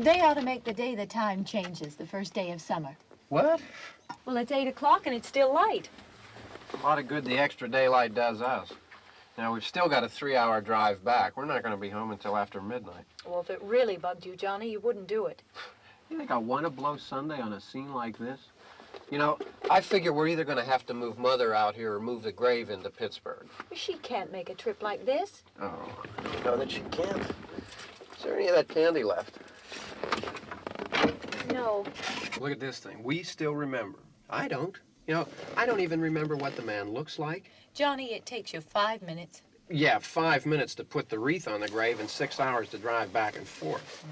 They ought to make the day the time changes, the first day of summer. What? Well, it's 8 o'clock and it's still light. A lot of good the extra daylight does us. Now, we've still got a 3-hour drive back. We're not going to be home until after midnight. Well, if it really bugged you, Johnny, you wouldn't do it. You think I want to blow Sunday on a scene like this? You know, I figure we're either going to have to move Mother out here or move the grave into Pittsburgh. She can't make a trip like this. Oh, I know that she can't. Is there any of that candy left? No. Look at this thing. We still remember. I don't. You know, I don't even remember what the man looks like. Johnny, it takes you 5 minutes. Yeah, 5 minutes to put the wreath on the grave and 6 hours to drive back and forth.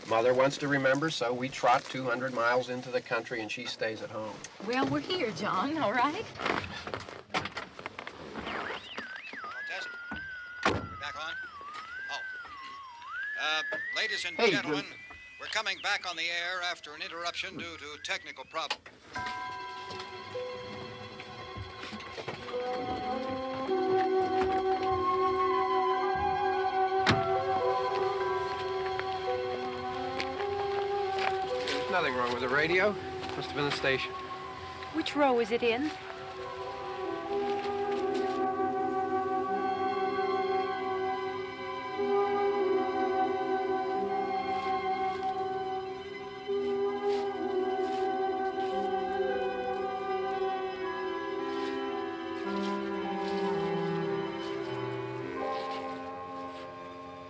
Mother wants to remember, so we trot 200 miles into the country and she stays at home. Well, we're here, John, all right? Test. We're back on? Oh. Ladies and gentlemen, we're coming back on the air after an interruption due to technical problems. There's nothing wrong with the radio. Must have been the station. Which row is it in?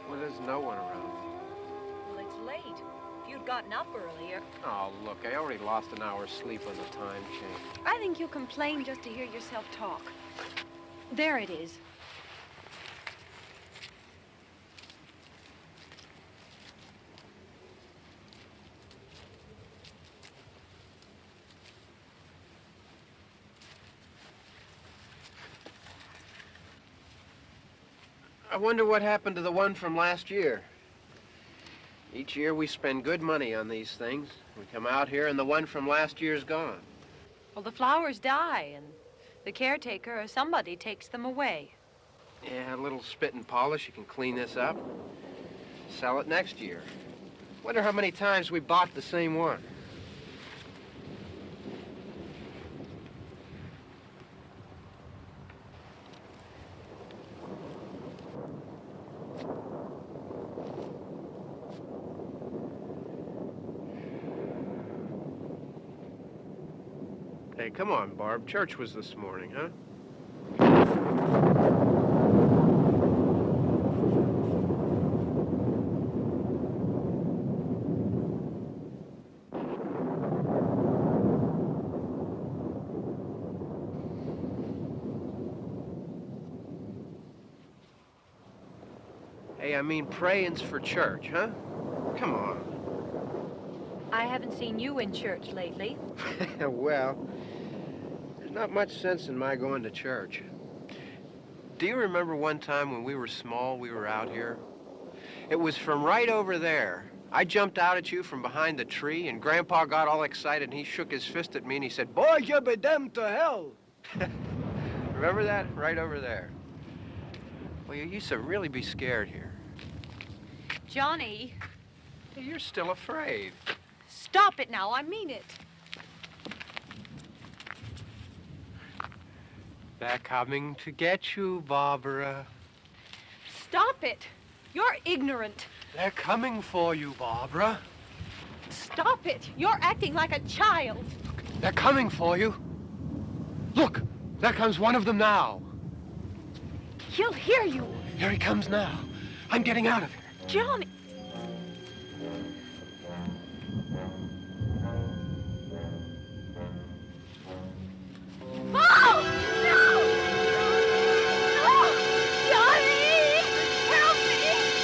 Well, there's no one around. Well, it's late. If you'd gotten up earlier. Oh, look, I already lost an hour's sleep on the time change. I think you complain just to hear yourself talk. There it is. I wonder what happened to the one from last year. Each year we spend good money on these things. We come out here and the one from last year's gone. Well, the flowers die, and the caretaker or somebody takes them away. Yeah, a little spit and polish. You can clean this up. Sell it next year. Wonder how many times we bought the same one. Hey, come on, Barb. Church was this morning, huh? Hey, I mean praying's for church, huh? Come on. I haven't seen you in church lately. Well, there's not much sense in my going to church. Do you remember one time when we were small, we were out here? It was from right over there. I jumped out at you from behind the tree, and Grandpa got all excited, and he shook his fist at me, and he said, "Boy, you be damned to hell." Remember that? Right over there. Well, you used to really be scared here. Johnny. You're still afraid. Stop it now. I mean it. They're coming to get you, Barbara. Stop it. You're ignorant. They're coming for you, Barbara. Stop it. You're acting like a child. They're coming for you. Look, there comes one of them now. He'll hear you. Here he comes now. I'm getting out of here. Johnny. Oh! No! No! Johnny! Help me!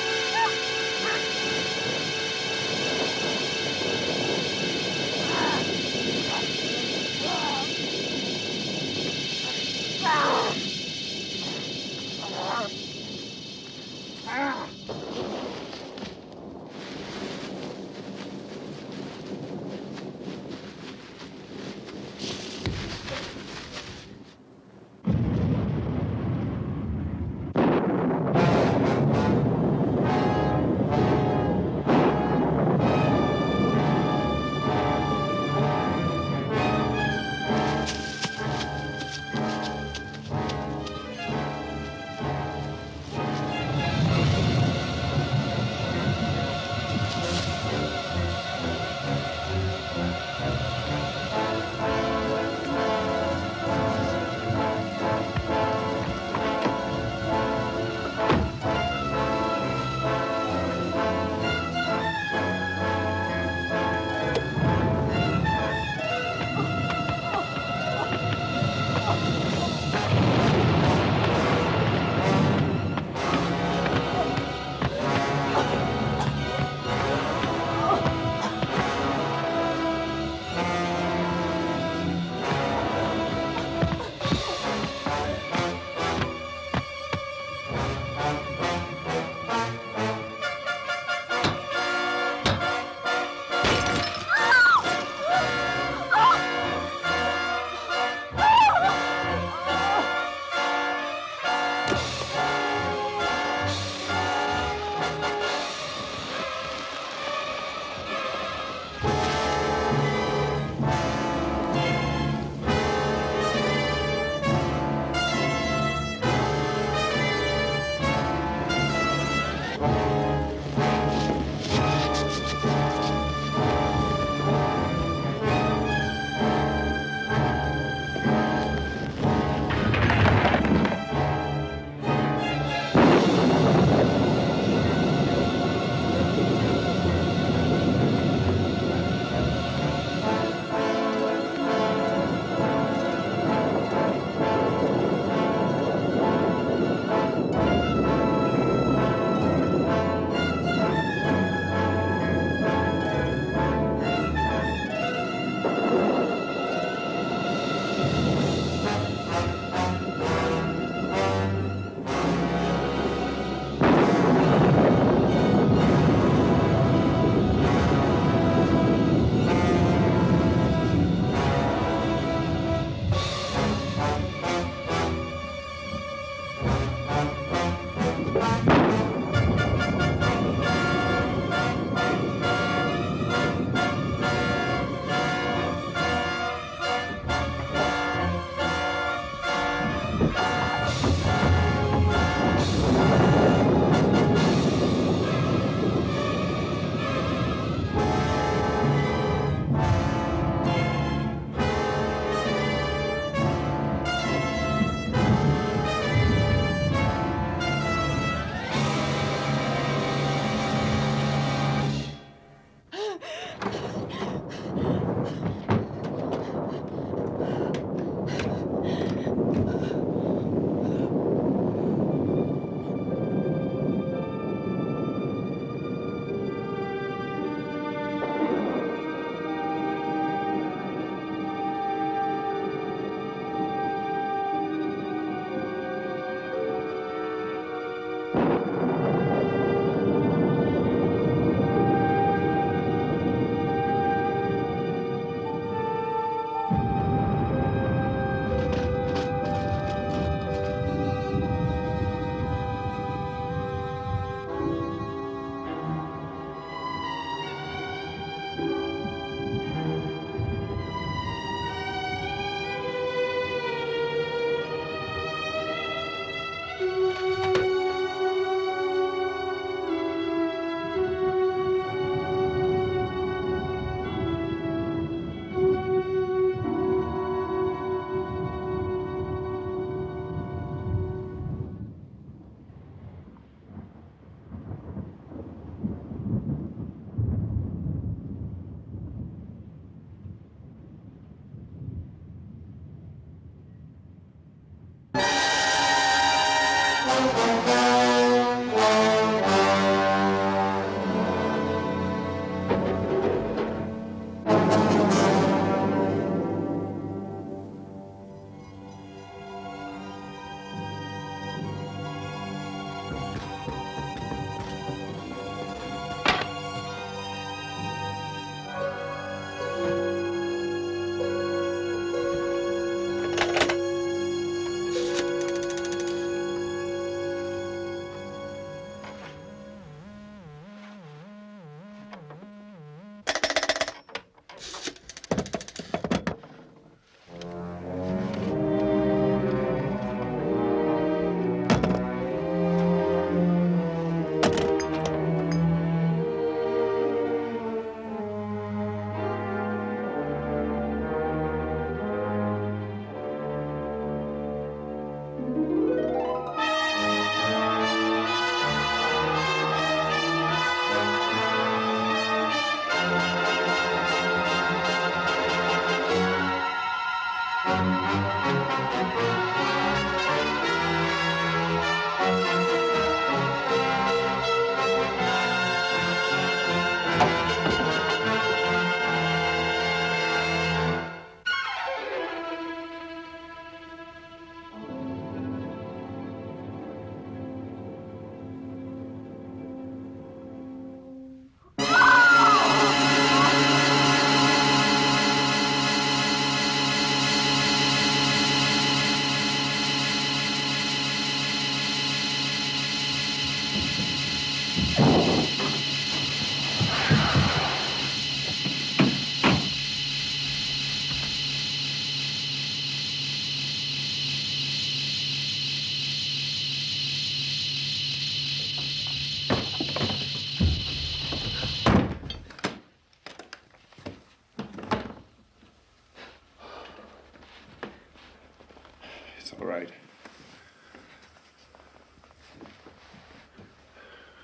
That's all right.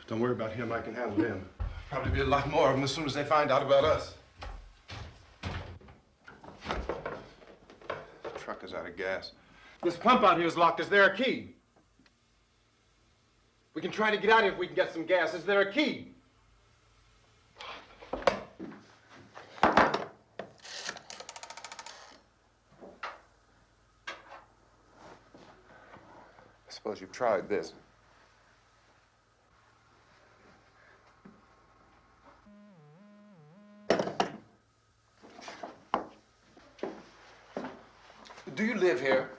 Don't worry about him. I can handle him. Probably be a lot more of them as soon as they find out about us. The truck is out of gas. This pump out here is locked. Is there a key? We can try to get out here if we can get some gas. Is there a key? I suppose you've tried this. Do you live here?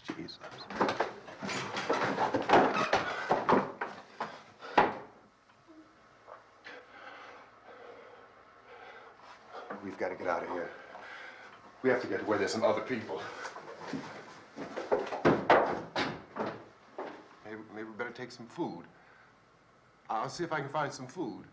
Jesus. We've got to get out of here. We have to get to where there's some other people. Maybe we better take some food. I'll see if I can find some food.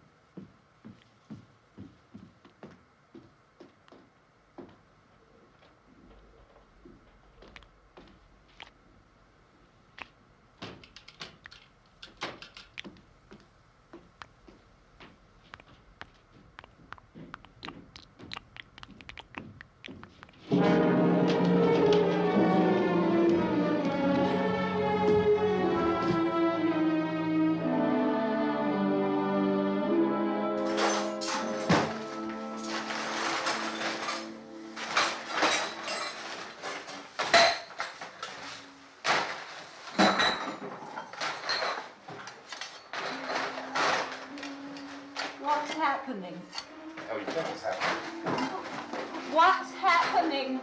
What's happening? Oh, you think it's happening? What's happening?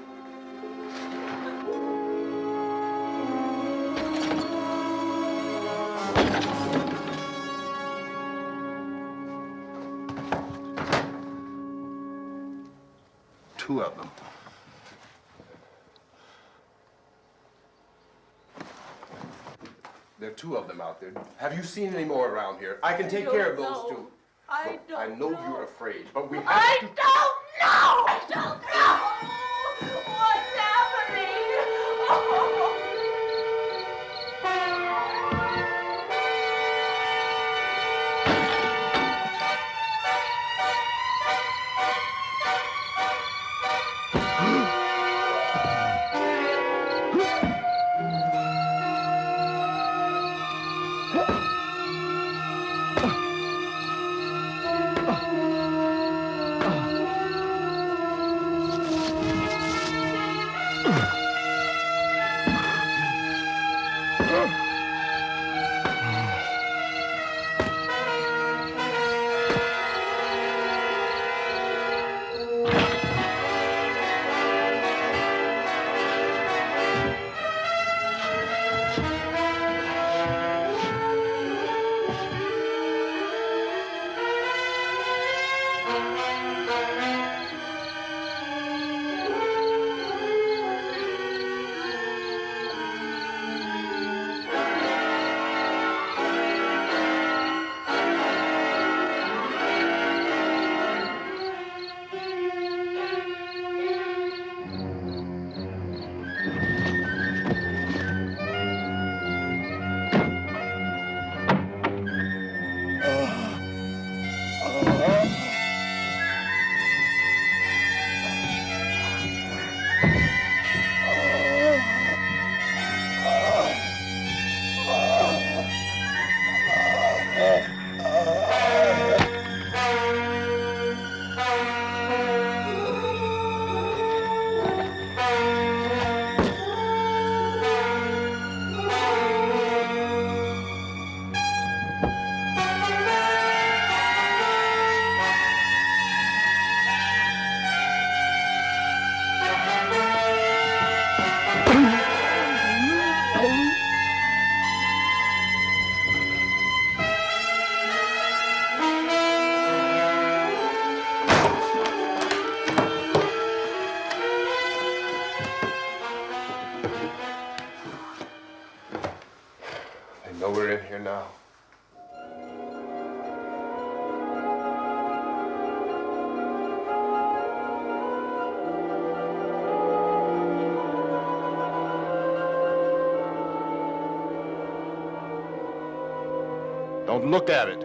Two of them. There are two of them out there. Have you seen any more around here? I can take care of those two. I Look, I know you're afraid, but we have I to... don't know! I don't know! What's happening? Oh. here now. Don't look at it.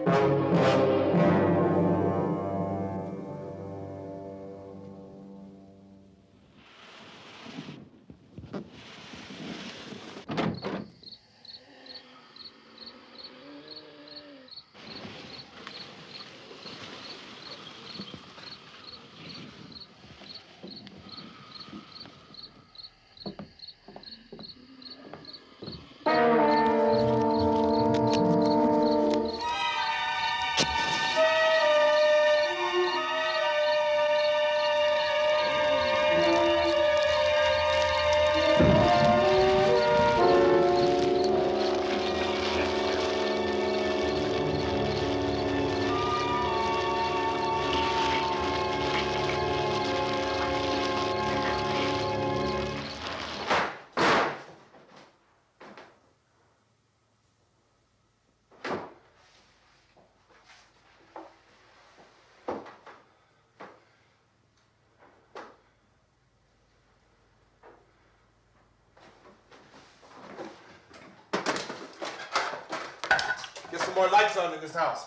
Get some more lights on in this house.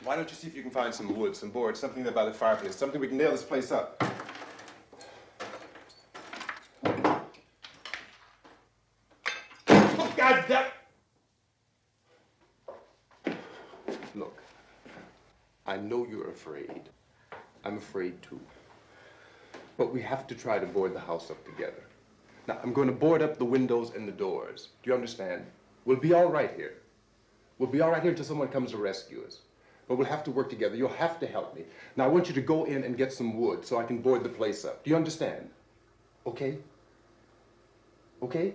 Why don't you see if you can find some wood, some boards, something there by the fireplace, something we can nail this place up. Oh, God damn! Look, I know you're afraid. I'm afraid too. But we have to try to board the house up together. Now, I'm going to board up the windows and the doors. Do you understand? We'll be all right here. We'll be all right here until someone comes to rescue us. But we'll have to work together. You'll have to help me. Now, I want you to go in and get some wood so I can board the place up. Do you understand? Okay? Okay?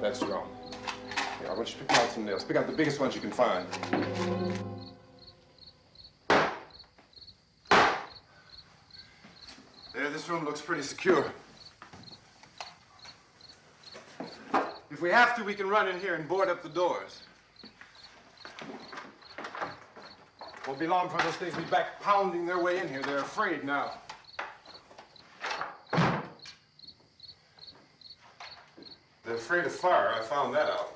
That's wrong. Here, I want you to pick out some nails. Pick out the biggest ones you can find. There, this room looks pretty secure. If we have to, we can run in here and board up the doors. Won't be long for those things to be back pounding their way in here. They're afraid now. They're afraid of fire. I found that out.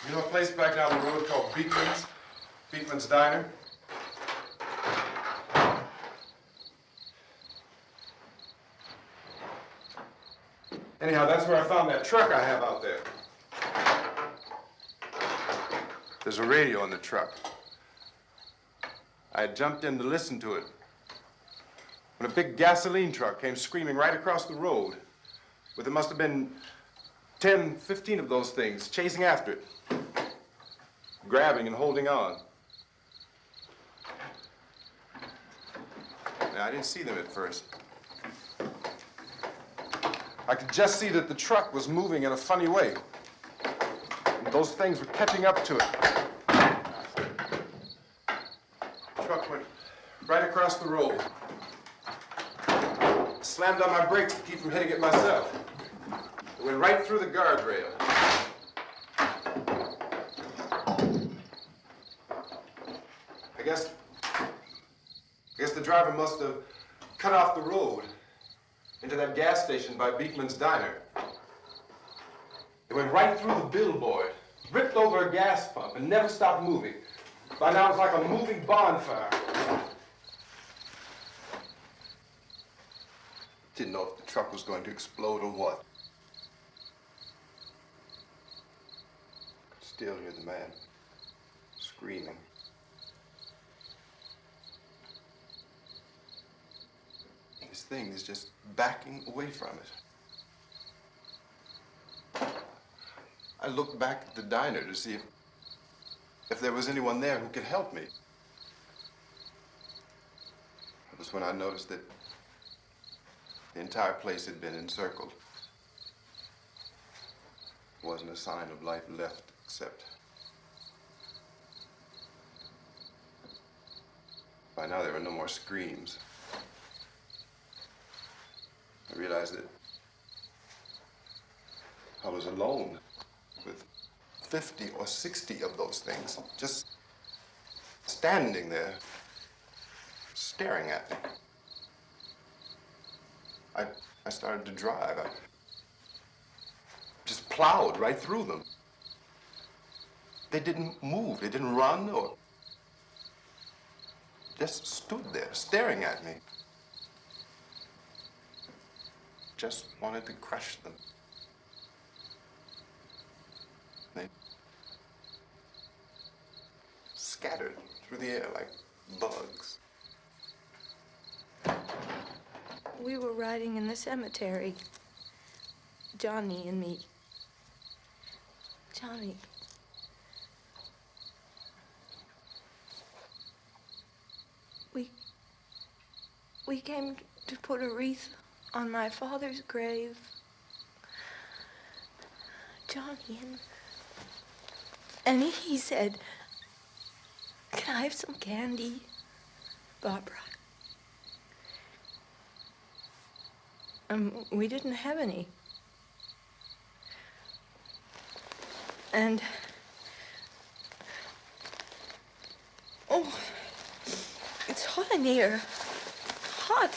You know a place back down the road called Beekman's? Beekman's Diner? Anyhow, that's where I found that truck I have out there. There's a radio in the truck. I had jumped in to listen to it when a big gasoline truck came screaming right across the road. But there must have been 10, 15 of those things chasing after it, grabbing and holding on. Now, I didn't see them at first. I could just see that the truck was moving in a funny way. And those things were catching up to it. The truck went right across the road. Slammed on my brakes to keep from hitting it myself. It went right through the guardrail. I guess the driver must have cut off the road into that gas station by Beekman's Diner. It went right through the billboard, ripped over a gas pump, and never stopped moving. By now, it's like a moving bonfire. Didn't know if the truck was going to explode or what. Could still hear the man screaming. This thing is just backing away from it. I looked back at the diner to see if there was anyone there who could help me. It was when I noticed that the entire place had been encircled. There wasn't a sign of life left except by now there were no more screams. I realized that I was alone with 50 or 60 of those things, just standing there, staring at me. I started to drive. I just plowed right through them. They didn't move, they didn't run or just stood there, staring at me. Just wanted to crush them. They scattered through the air like bugs. We were riding in the cemetery, Johnny and me. Johnny. We came to put a wreath on my father's grave. Johnny, and he said, "Can I have some candy, Barbara?" We didn't have any. And, oh, it's hot in here. Hot.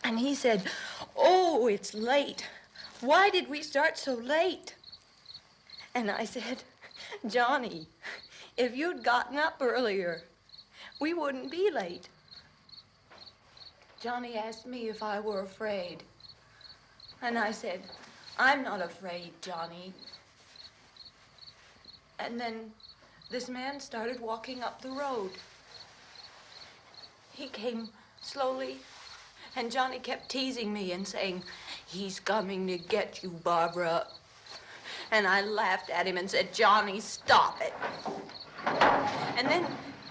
And he said, "Oh, it's late. Why did we start so late?" And I said, "Johnny, if you'd gotten up earlier, we wouldn't be late." Johnny asked me if I were afraid. And I said, "I'm not afraid, Johnny." And then this man started walking up the road. He came slowly And Johnny kept teasing me and saying, "He's coming to get you, Barbara." And I laughed at him and said, "Johnny, stop it." And then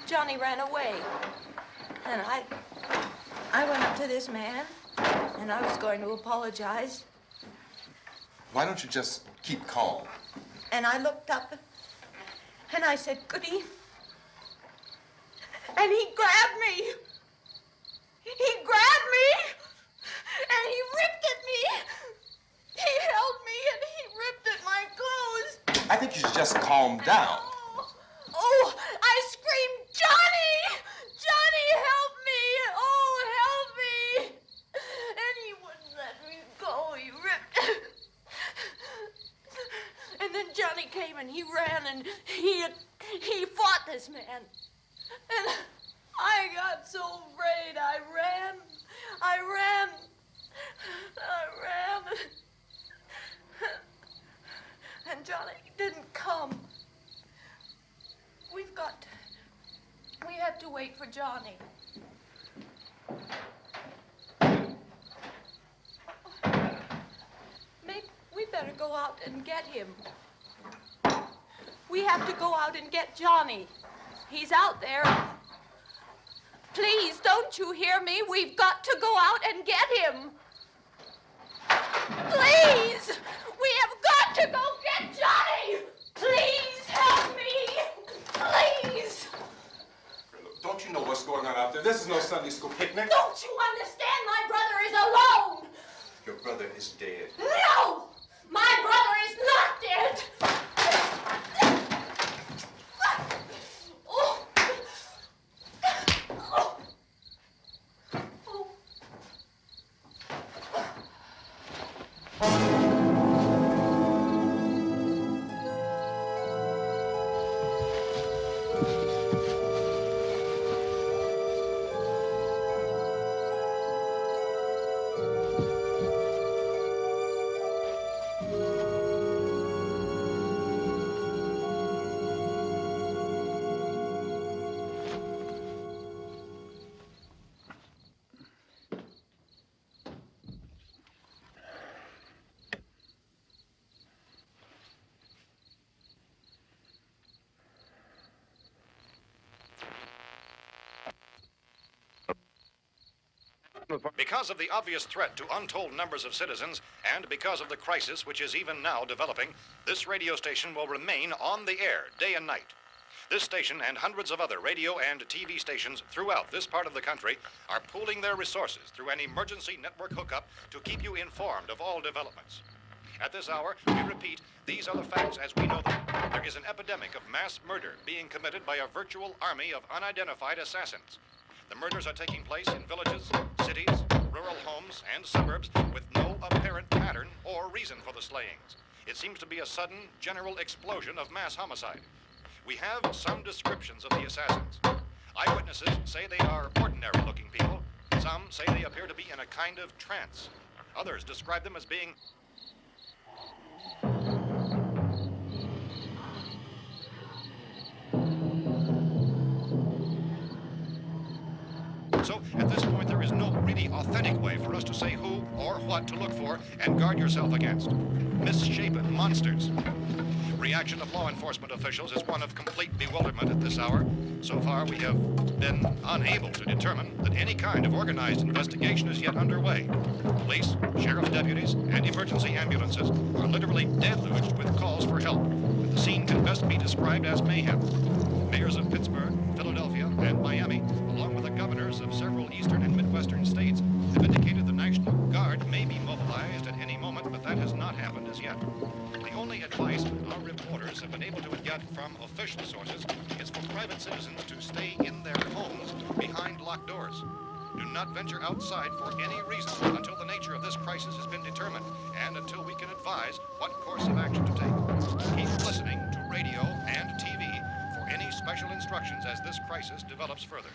Johnny ran away. And I went up to this man, and I was going to apologize. Why don't you just keep calm? And I looked up, and I said, "Goody." And he grabbed me. He grabbed me, and he ripped at me. He held me, and he ripped at my clothes. I think you should just calm down. Oh, I screamed, "Johnny! Johnny, help me! Oh, help me!" And he wouldn't let me go. He ripped. And then Johnny came and he ran and he fought this man. And I got so afraid. I ran. And Johnny didn't come. We have to wait for Johnny. We better go out and get him. We have to go out and get Johnny. He's out there. Please, don't you hear me? We've got to go out and get him. Please! We have got to go get Johnny! Please help me! Please! Don't you know what's going on out there? This is no Sunday school picnic. Don't you understand? My brother is alone! Your brother is dead. No! My brother is not dead! Oh. Oh. Because of the obvious threat to untold numbers of citizens, and because of the crisis which is even now developing, this radio station will remain on the air day and night. This station and hundreds of other radio and TV stations throughout this part of the country are pooling their resources through an emergency network hookup to keep you informed of all developments. At this hour, we repeat, these are the facts as we know them. There is an epidemic of mass murder being committed by a virtual army of unidentified assassins. The murders are taking place in villages, cities, rural homes, and suburbs with no apparent pattern or reason for the slayings. It seems to be a sudden, general explosion of mass homicide. We have some descriptions of the assassins. Eyewitnesses say they are ordinary-looking people. Some say they appear to be in a kind of trance. Others describe them as being... So, at this point, there is no really authentic way for us to say who or what to look for and guard yourself against. Misshapen monsters. Reaction of law enforcement officials is one of complete bewilderment at this hour. So far, we have been unable to determine that any kind of organized investigation is yet underway. Police, sheriff's deputies, and emergency ambulances are literally deluged with calls for help. And the scene can best be described as mayhem. Mayors of Pittsburgh, Philadelphia, and Miami, along with the governors of several eastern and midwestern states, have indicated the National Guard may be mobilized at any moment, but that has not happened as yet. The only advice our reporters have been able to get from official sources is for private citizens to stay in their homes behind locked doors. Do not venture outside for any reason until the nature of this crisis has been determined and until we can advise what course of action to take. Keep listening to radio and TV for any special instructions as this crisis develops further.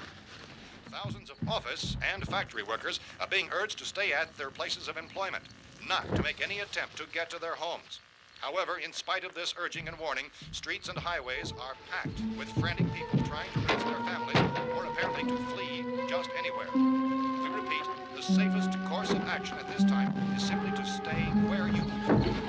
Thousands of office and factory workers are being urged to stay at their places of employment, not to make any attempt to get to their homes. However, in spite of this urging and warning, streets and highways are packed with frantic people trying to reach their families or apparently to flee just anywhere. We repeat, the safest action at this time is simply to stay where you are.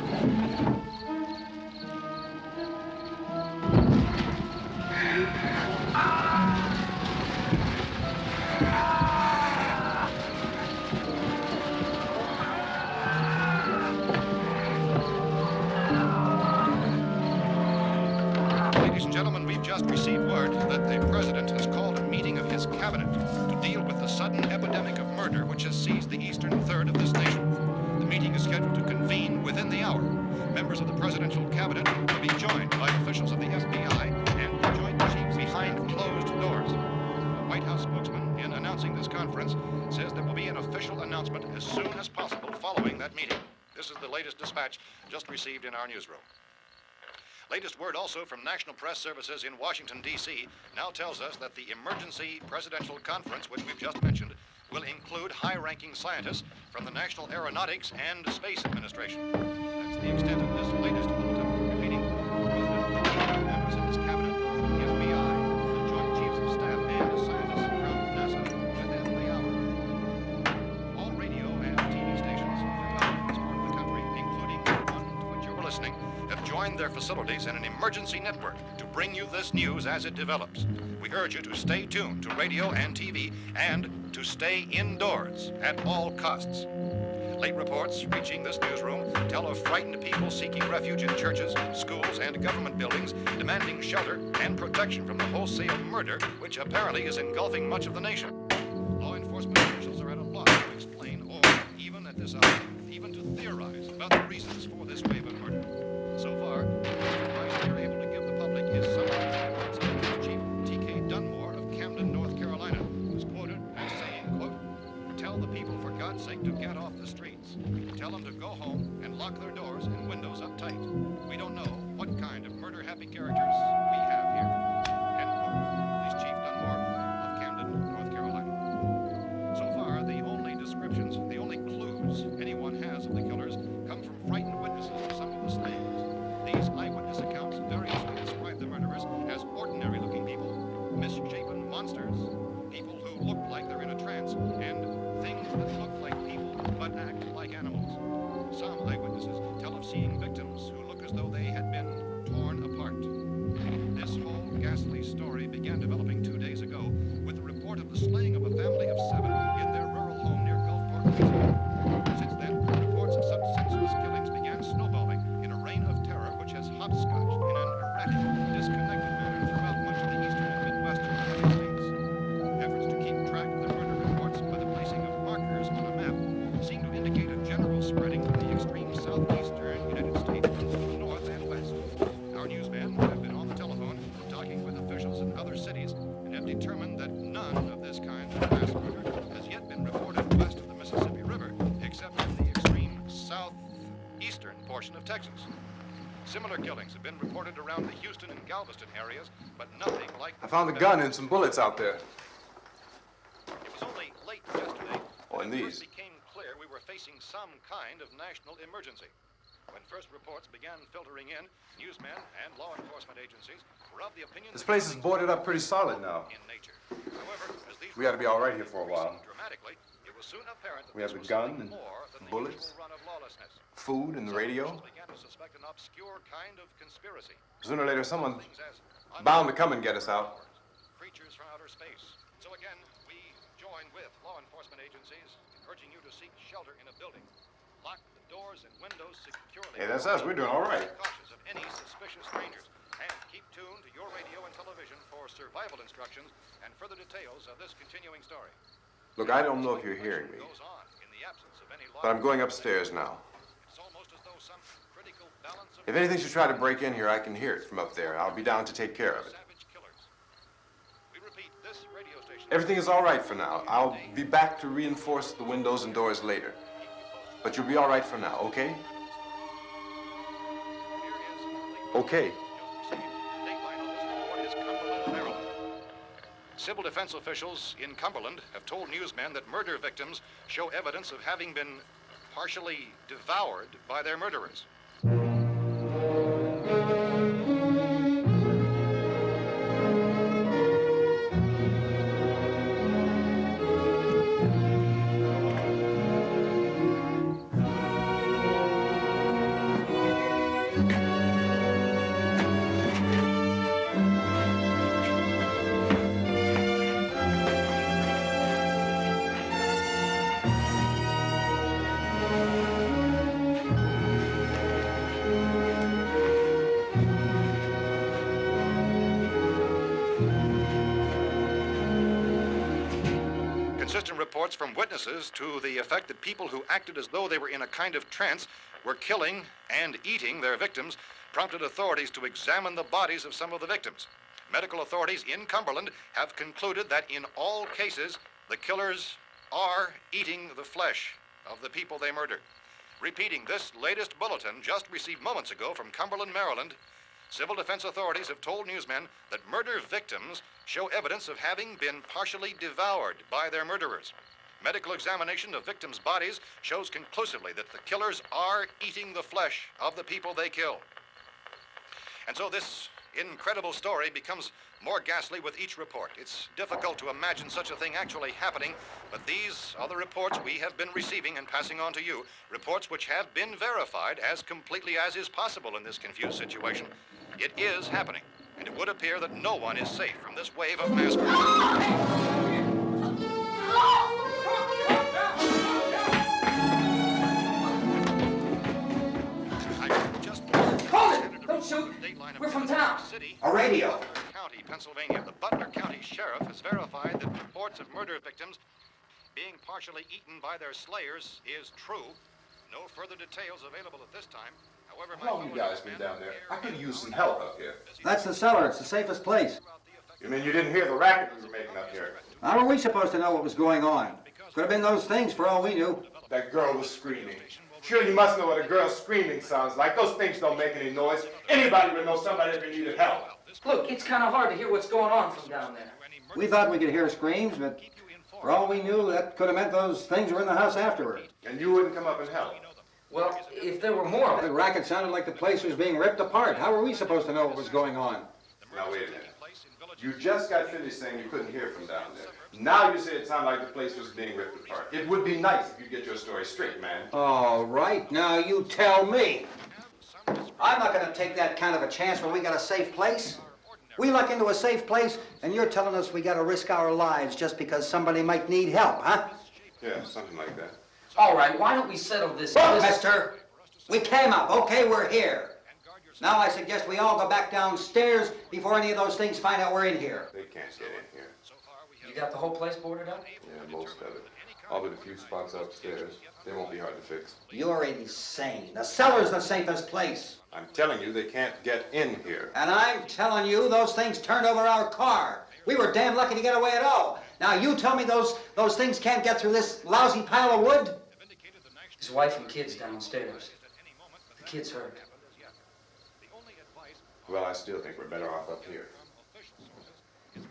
Ladies and gentlemen, we've just received word that the president has called a meeting of his cabinet to deal with the sudden epidemic of murder which has seized the eastern third of this nation. The meeting is scheduled to convene within the hour. Members of the presidential cabinet will be joined by officials of the FBI and the Joint Chiefs behind closed doors. A White House spokesman, in announcing this conference, says there will be an official announcement as soon as possible following that meeting. This is the latest dispatch just received in our newsroom. Latest word also from National Press Services in Washington, D.C. now tells us that the emergency presidential conference, which we've just mentioned, will include high-ranking scientists from the National Aeronautics and Space Administration. That's the extent of this latest bulletin, repeating President Trump, members of his cabinet, the FBI, the Joint Chiefs of Staff, and scientists from NASA within the hour. All radio and TV stations throughout this part of the country, including the one to which you're listening, have joined their facilities in an emergency network to bring you this news as it develops. We urge you to stay tuned to radio and TV and to stay indoors at all costs. Late reports reaching this newsroom tell of frightened people seeking refuge in churches, schools, and government buildings, demanding shelter and protection from the wholesale murder which apparently is engulfing much of the nation. Law enforcement officials are at a loss to explain or, even at this hour, even to theorize about the reasons for this wave of murder. So far, the advice we are able to give the public is somewhat as Chief T.K. Dunmore of Camden, North Carolina, was quoted as saying, quote, "Tell the people, for God's sake, to get off the streets. Tell them to go home and lock their doors and windows up tight. We don't know what kind of murder-happy characters we have here." End quote. This Chief Dunmore of Camden, North Carolina. So far, the only descriptions, the only clues anyone has of the killers come from frightened witnesses of some of the slayings. These eyewitness accounts variously describe the murderers as ordinary-looking people, misshapen monsters, people who look like they're in a trance, and things that look like people but act like animals. Some eyewitnesses tell of seeing victims who look as though they had been torn apart. This whole ghastly story began developing 2 days ago with the report of the slaying of a family of 7 in their rural home near Gulfport, Louisiana. Since then, reports of such senseless killings began snowballing in a reign of terror which has hopscotched in an erratic, disconnected manner throughout much of the eastern and midwestern United States. Efforts to keep track of the murder reports by the placing of markers on a map seem to indicate a general spreading from the extreme southeastern United States to the north and west. Our newsmen have been on the telephone talking with officials in other cities and have determined that none of this kind of mass murder has yet been reported west of the Mississippi River, except in the extreme southeastern portion of Texas. Similar killings have been reported around the Houston and Galveston areas, but nothing like... I found a gun and some bullets out there. It was only late yesterday Oh, and that it these. first became clear we were facing some kind of national emergency. When first reports began filtering in, newsmen and law enforcement agencies were of the opinion This that place is killings boarded were up pretty solid now. in nature. However, as these We ought to be all right here for a while. dramatically, it was soon apparent that We have this the was gun something and more than the bullets. usual run of lawlessness. Food and the Some radio. officials began to suspect an obscure kind of conspiracy. Sooner or later, someone's Things as bound to come and get us out. creatures from outer space. So again, we join with law enforcement agencies in urging you to seek shelter in a building. Lock the doors and windows securely. Hey, that's us. We're doing all right. Cautious of any suspicious strangers. And keep tuned to your radio and television for survival instructions and further details of this continuing story. Look, I don't know if you're hearing me, Goes on in the absence of any but I'm going upstairs now. It's almost as though some critical balance of If anything should try to break in here, I can hear it from up there. I'll be down to take care of it. savage killers. We repeat, this radio station. Everything is all right for now. I'll be back to reinforce the windows and doors later. But you'll be all right for now, okay? Okay. Civil defense officials in Cumberland have told newsmen that murder victims show evidence of having been partially devoured by their murderers. Consistent reports from witnesses to the effect that people who acted as though they were in a kind of trance were killing and eating their victims prompted authorities to examine the bodies of some of the victims. Medical authorities in Cumberland have concluded that in all cases, the killers are eating the flesh of the people they murdered. Repeating this latest bulletin just received moments ago from Cumberland, Maryland, civil defense authorities have told newsmen that murder victims show evidence of having been partially devoured by their murderers. Medical examination of victims' bodies shows conclusively that the killers are eating the flesh of the people they kill. And so this incredible story becomes more ghastly with each report. It's difficult to imagine such a thing actually happening, but these are the reports we have been receiving and passing on to you, reports which have been verified as completely as is possible in this confused situation. It is happening, and it would appear that no one is safe from this wave of mass murder. Don't shoot. We're from town. A radio. County, Pennsylvania. The Butler County Sheriff has verified that reports of murder victims being partially eaten by their slayers is true. No further details available at this time. However, How long you guys been down there? I could use some help up here. That's the cellar. It's the safest place. You mean you didn't hear the racket we were making up here? How were we supposed to know what was going on? Could have been those things for all we knew. That girl was screaming. Sure, you must know what a girl screaming sounds like. Those things don't make any noise. Anybody would know somebody ever needed help. Look, it's kind of hard to hear what's going on from down there. We thought we could hear screams, but for all we knew, that could have meant those things were in the house afterward. And you wouldn't come up and help? Well, if there were more of The them. racket sounded like the place was being ripped apart. How were we supposed to know what was going on? Now, wait a minute. You just got finished saying you couldn't hear from down there. Now you say it sounded like the place was being ripped apart. It would be nice if you get your story straight, man. All right, now you tell me. I'm not going to take that kind of a chance when we got a safe place. We luck into a safe place, and you're telling us we got to risk our lives just because somebody might need help, huh? Yeah, something like that. All right, why don't we settle this? Look, mister, we came up. Okay, we're here. Now I suggest we all go back downstairs before any of those things find out we're in here. They can't get in here. You got the whole place boarded up? Yeah, most of it. All but a few spots upstairs. They won't be hard to fix. You're insane. The cellar's the safest place. I'm telling you, they can't get in here. And I'm telling you, those things turned over our car. We were damn lucky to get away at all. Now you tell me those things can't get through this lousy pile of wood? His wife and kids downstairs. The kid's hurt. Well, I still think we're better off up here.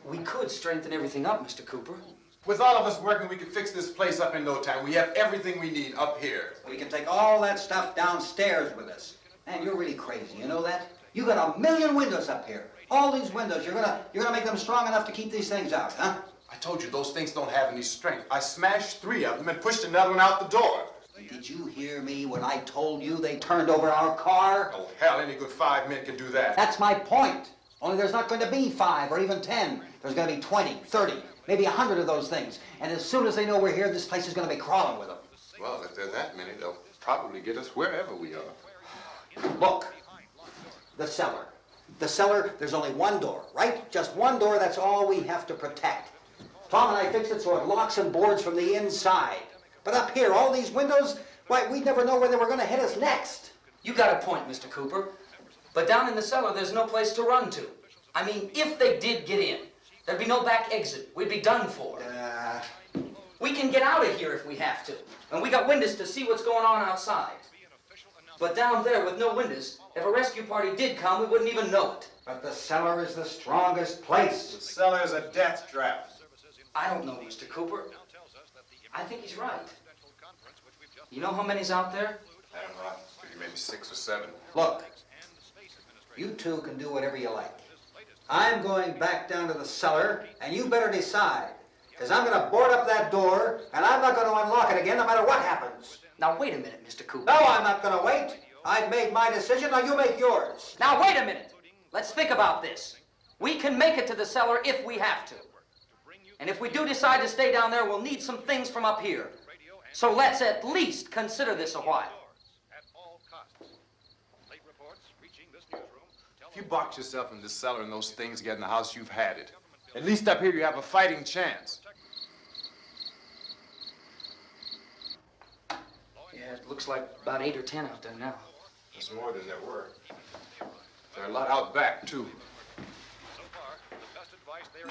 We could strengthen everything up, Mr. Cooper. With all of us working, we could fix this place up in no time. We have everything we need up here. We can take all that stuff downstairs with us. Man, you're really crazy, you know that? You got 1,000,000 windows up here. All these windows, you're gonna make them strong enough to keep these things out, huh? I told you those things don't have any strength. I smashed 3 of them and pushed another one out the door. Did you hear me when I told you they turned over our car? Oh, hell, any good 5 men can do that. That's my point. Only there's not going to be 5 or even 10. There's going to be 20, 30, maybe 100 of those things. And as soon as they know we're here, this place is going to be crawling with them. Well, if there are that many, they'll probably get us wherever we are. Look, the cellar. The cellar, there's only one door, right? Just one door, that's all we have to protect. Tom and I fixed it so it locks and boards from the inside. But up here, all these windows, why, we'd never know where they were going to hit us next. You got a point, Mr. Cooper. But down in the cellar, there's no place to run to. I mean, if they did get in, there'd be no back exit. We'd be done for. We can get out of here if we have to. And we got windows to see what's going on outside. But down there with no windows, if a rescue party did come, we wouldn't even know it. But the cellar is the strongest place. The cellar is a death trap. I don't know, Mr. Cooper. I think he's right. You know how many's out there? I don't know. Maybe 6 or 7. Look, you two can do whatever you like. I'm going back down to the cellar, and you better decide. Because I'm going to board up that door, and I'm not going to unlock it again no matter what happens. Now, wait a minute, Mr. Cooper. No, I'm not going to wait. I've made my decision, now you make yours. Now, wait a minute. Let's think about this. We can make it to the cellar if we have to. And if we do decide to stay down there, we'll need some things from up here. So let's at least consider this a while. If you box yourself in this cellar and those things get in the house, you've had it. At least up here you have a fighting chance. Yeah, it looks like about 8 or 10 out there now. There's more than there were. There are a lot out back, too. So far, the best advice there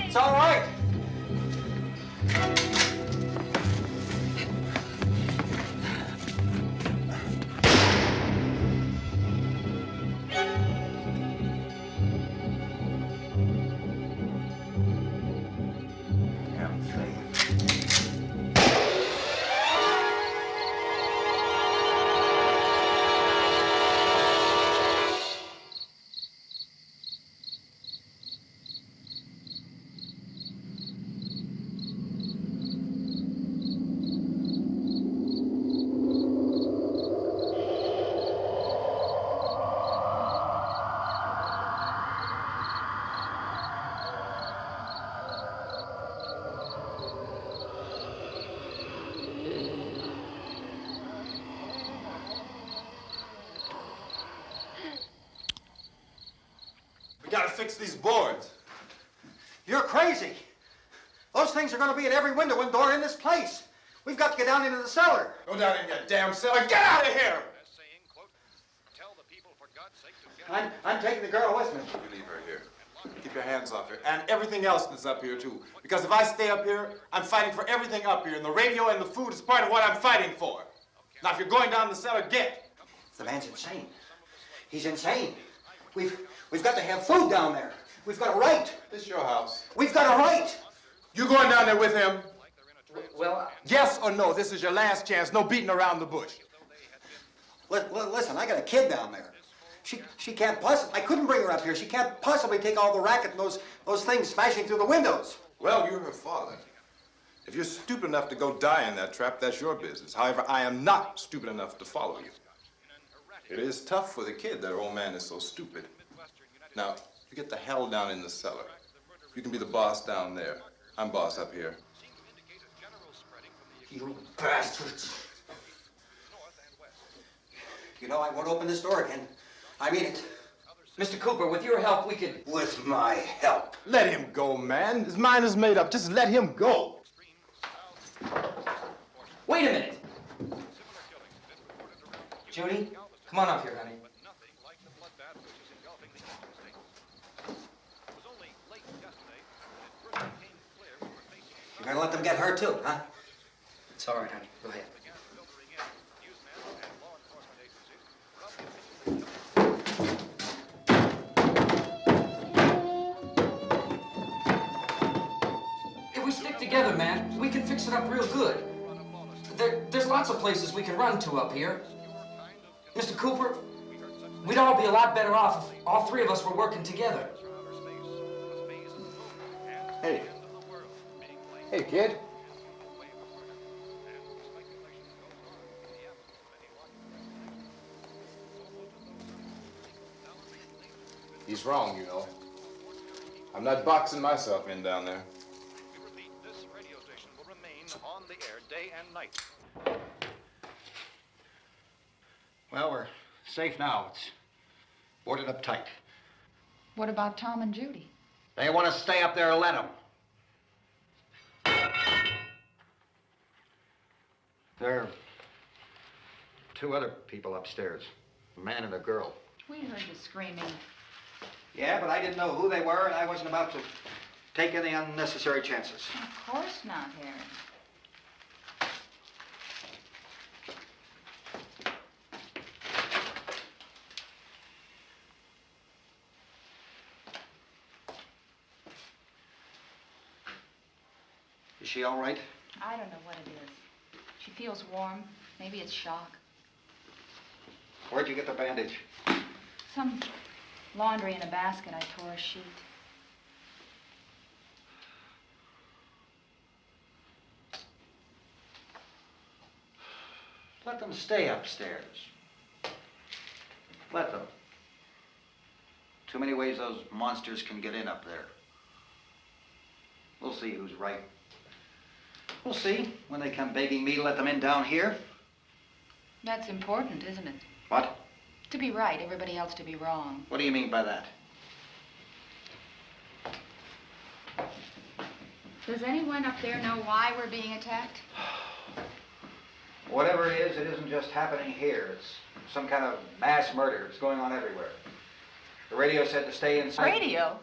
It's all right. We gotta fix these boards. You're crazy. Those things are going to be at every window and door in this place. We've got to get down into the cellar. Go down in your damn cellar. Get out of here! saying, quote, tell the people for God's sake to get I'm taking the girl with me. You leave her here. Keep your hands off her. And everything else that's up here, too. Because if I stay up here, I'm fighting for everything up here. And the radio and the food is part of what I'm fighting for. Now, if you're going down the cellar, get. The man's insane. He's insane. We've got to have food down there. We've got a right. This is your house. We've got a right. You going down there with him? Well, Yes or no? This is your last chance. No beating around the bush. Listen, I got a kid down there. She can't possibly, I couldn't bring her up here. She can't possibly take all the racket and those things smashing through the windows. Well, you're her father. If you're stupid enough to go die in that trap, that's your business. However, I am not stupid enough to follow you. It is tough for the kid that her old man is so stupid. Now, you get the hell down in the cellar. You can be the boss down there. I'm boss up here. You bastards. You know, I won't open this door again. I mean it. Mr. Cooper, with your help, we could... With my help. Let him go, man. His mind is made up. Just let him go. Wait a minute. Judy, come on up here, honey. You're gonna let them get hurt too, huh? It's all right, honey. Go ahead. If we stick together, man, we can fix it up real good. There's lots of places we can run to up here. Mr. Cooper, we'd all be a lot better off if all three of us were working together. Hey. Hey, kid. He's wrong, you know. I'm not boxing myself in down there. We repeat, this radio station will remain on the air day and night. Well, we're safe now. It's boarded up tight. What about Tom and Judy? They want to stay up there, let them. There are two other people upstairs, a man and a girl. We heard you screaming. Yeah, but I didn't know who they were, and I wasn't about to take any unnecessary chances. Of course not, Harry. Is she all right? I don't know what it is. She feels warm. Maybe it's shock. Where'd you get the bandage? Some laundry in a basket. I tore a sheet. Let them stay upstairs. Let them. Too many ways those monsters can get in up there. We'll see who's right. We'll see when they come begging me to let them in down here. That's important, isn't it? What? To be right, everybody else to be wrong. What do you mean by that? Does anyone up there know why we're being attacked? Whatever it isn't just happening here. It's some kind of mass murder. It's going on everywhere. The radio said to stay inside. Radio?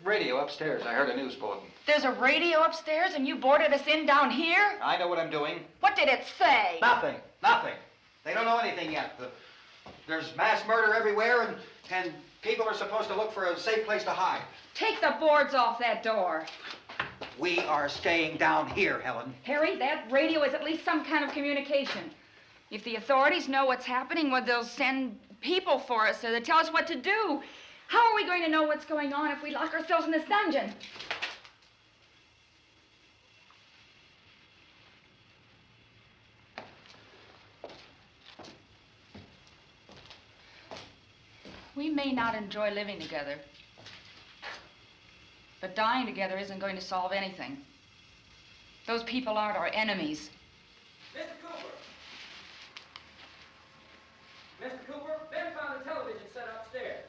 Radio upstairs. I heard a news bulletin. There's a radio upstairs and you boarded us in down here? I know what I'm doing. What did it say? Nothing. Nothing. They don't know anything yet. There's mass murder everywhere, and people are supposed to look for a safe place to hide. Take the boards off that door. We are staying down here, Helen. Harry, that radio is at least some kind of communication. If the authorities know what's happening, well, they'll send people for us to tell us what to do. How are we going to know what's going on if we lock ourselves in this dungeon? We may not enjoy living together, but dying together isn't going to solve anything. Those people aren't our enemies. Mr. Cooper! Mr. Cooper, Ben found a television set upstairs.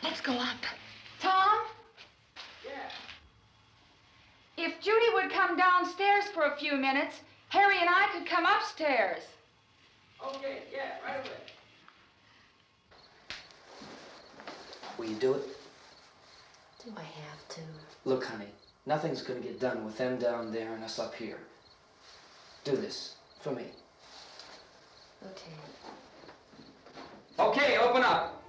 Let's go up. Tom? Yeah. If Judy would come downstairs for a few minutes, Harry and I could come upstairs. Okay, yeah, right away. Will you do it? Do I have to? Look, honey, nothing's gonna get done with them down there and us up here. Do this, for me. Okay. Okay, open up.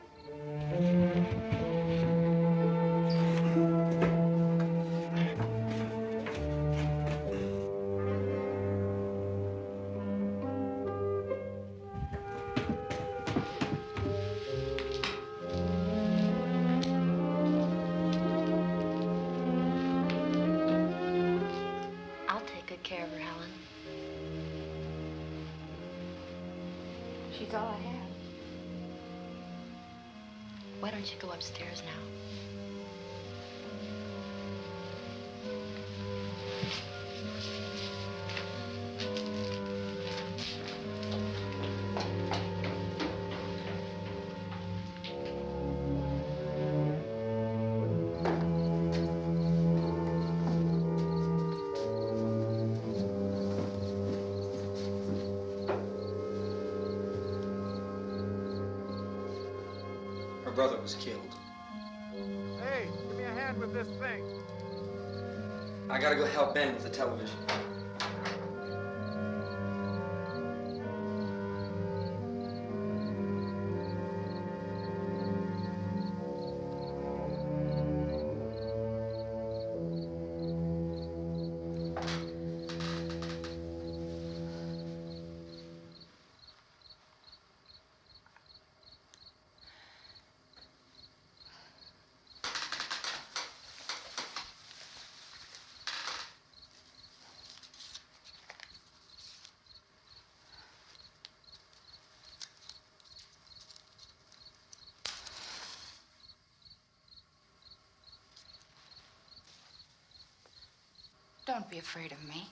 I'll take good care of her, Helen. She's all I have. Why don't you go upstairs now? Her brother was killed. Hey, give me a hand with this thing. I gotta go help Ben with the television. Don't be afraid of me.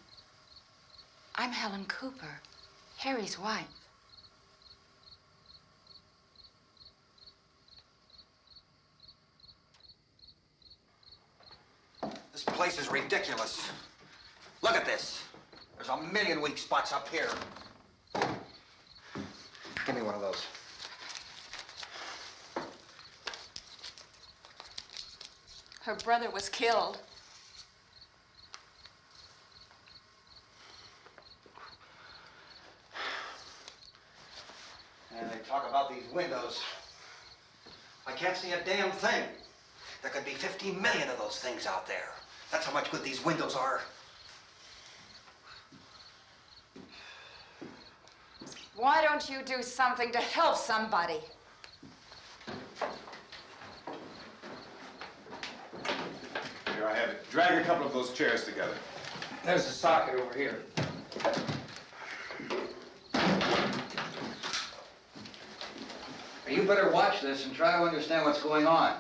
I'm Helen Cooper, Harry's wife. This place is ridiculous. Look at this. There's a million weak spots up here. Give me one of those. Her brother was killed. And they talk about these windows. I can't see a damn thing. There could be 50 million of those things out there. That's how much good these windows are. Why don't you do something to help somebody? Here I have it. Drag a couple of those chairs together. There's the socket over here. You better watch this and try to understand what's going on.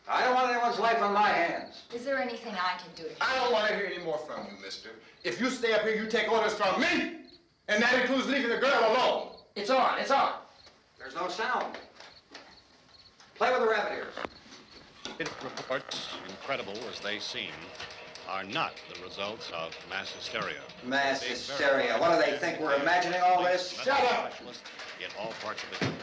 I don't want anyone's life on my hands. Is there anything I can do to I don't want to hear any more from you, mister. If you stay up here, you take orders from me. And that includes leaving the girl alone. It's on, it's on. There's no sound. Play with the rabbit ears. Reports, incredible as they seem, are not the results of mass hysteria. Mass hysteria. What do they think? We're imagining all this? Shut up! In all parts of the country.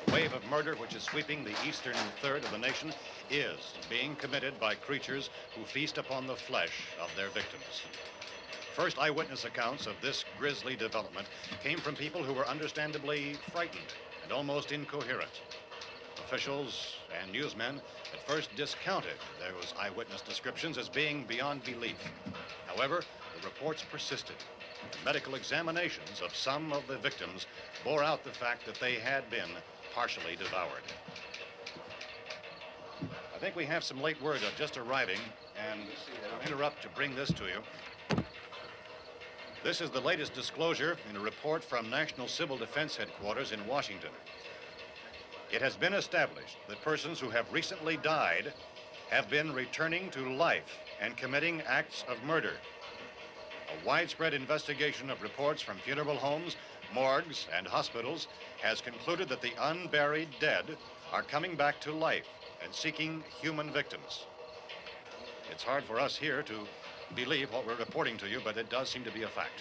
The wave of murder which is sweeping the eastern third of the nation is being committed by creatures who feast upon the flesh of their victims. First eyewitness accounts of this grisly development came from people who were understandably frightened and almost incoherent. Officials and newsmen at first discounted those eyewitness descriptions as being beyond belief. However, the reports persisted. Medical examinations of some of the victims bore out the fact that they had been partially devoured. I think we have some late word just arriving, and I'll interrupt to bring this to you. This is the latest disclosure in a report from National Civil Defense Headquarters in Washington. It has been established that persons who have recently died have been returning to life and committing acts of murder. A widespread investigation of reports from funeral homes, morgues, and hospitals has concluded that the unburied dead are coming back to life and seeking human victims. It's hard for us here to believe what we're reporting to you, but it does seem to be a fact.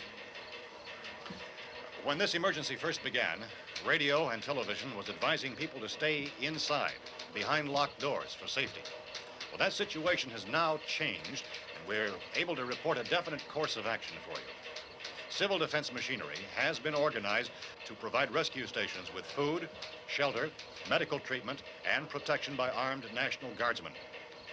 When this emergency first began, radio and television was advising people to stay inside, behind locked doors for safety. Well, that situation has now changed, and we're able to report a definite course of action for you. Civil defense machinery has been organized to provide rescue stations with food, shelter, medical treatment, and protection by armed National Guardsmen.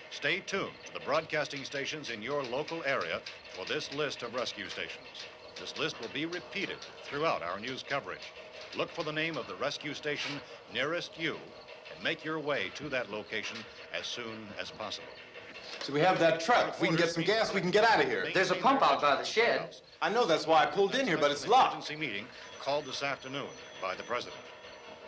Stay tuned to the broadcasting stations in your local area for this list of rescue stations. This list will be repeated throughout our news coverage. Look for the name of the rescue station nearest you and make your way to that location as soon as possible. So we have that truck. If we can get some gas, we can get out of here. There's a pump out by the shed. I know, that's why I pulled in here, but it's locked. Emergency meeting called this afternoon by the president.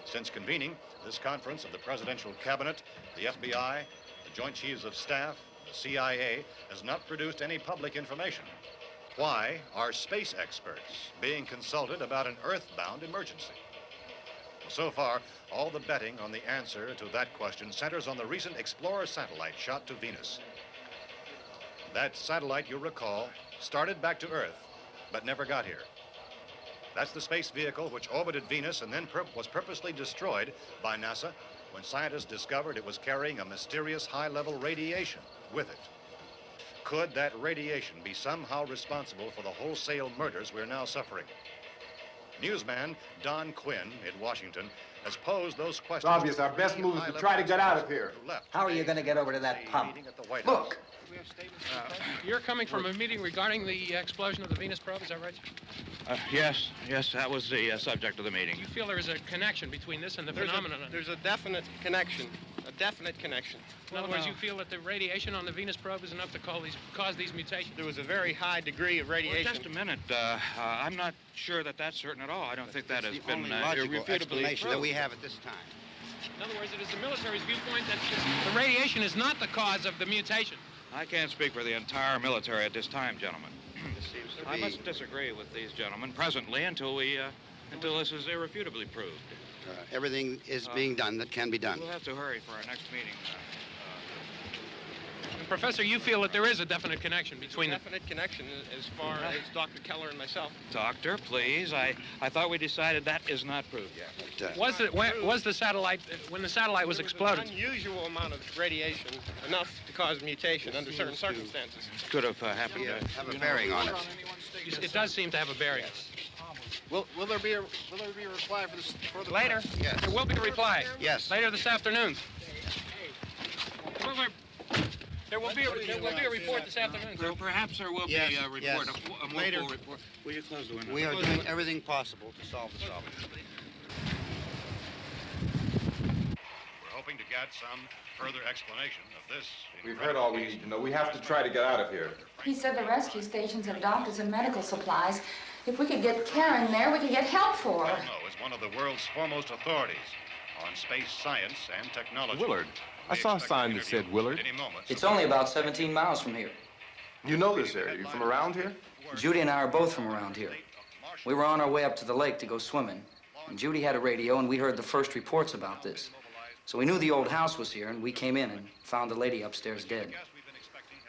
Since convening this conference of the presidential cabinet, the FBI, the Joint Chiefs of Staff, the CIA has not produced any public information. Why are space experts being consulted about an earthbound emergency? Well, so far, all the betting on the answer to that question centers on the recent Explorer satellite shot to Venus. That satellite, you'll recall, started back to Earth, but never got here. That's the space vehicle which orbited Venus and then was purposely destroyed by NASA when scientists discovered it was carrying a mysterious high-level radiation with it. Could that radiation be somehow responsible for the wholesale murders we're now suffering? Newsman Don Quinn in Washington has posed those questions. It's obvious our best move is to try to get out of here. How are you going to get over to that pump? Look. You're coming from a meeting regarding the explosion of the Venus probe, is that right? Yes, that was the subject of the meeting. You feel there is a connection between this and the phenomenon? There's a definite connection. In other words, you feel that the radiation on the Venus probe is enough to cause these mutations? There was a very high degree of radiation. Well, just a minute. I'm not sure that that's certain at all. I don't think that has been logical explanation proved. that we have at this time. In other words, it is the military's viewpoint that the radiation is not the cause of the mutation. I can't speak for the entire military at this time, gentlemen. This seems to I be... must disagree with these gentlemen presently until this is irrefutably proved. everything is being done that can be done. We'll have to hurry for our next meeting. Professor, you feel that there is a definite connection between definite connection as far as Dr. Keller and myself. Doctor, please. I thought we decided that is not proved yet. But, was the satellite, when the satellite was exploded? An unusual amount of radiation, enough to cause mutation under certain circumstances. Could have happened. Have a bearing on it. It does seem to have a bearing. Will there be a reply for this further? Later? Yes. There will be a reply. Yes. Later this afternoon. There will be a report this afternoon. Perhaps there will be a report, yes. a more Later. full report. Will you close the window? We are doing everything possible to solve the problem. We're hoping to get some further explanation of this. We've heard all we need to know. We have to try to get out of here. He said the rescue stations have doctors and medical supplies. If we could get care in there, we could get help for her. Well, is one of the world's foremost authorities on space science and technology. Willard. I saw a sign that said Willard. It's only about 17 miles from here. You know this area. You from around here? Judy and I are both from around here. We were on our way up to the lake to go swimming, and Judy had a radio, and we heard the first reports about this. So we knew the old house was here, and we came in and found the lady upstairs dead.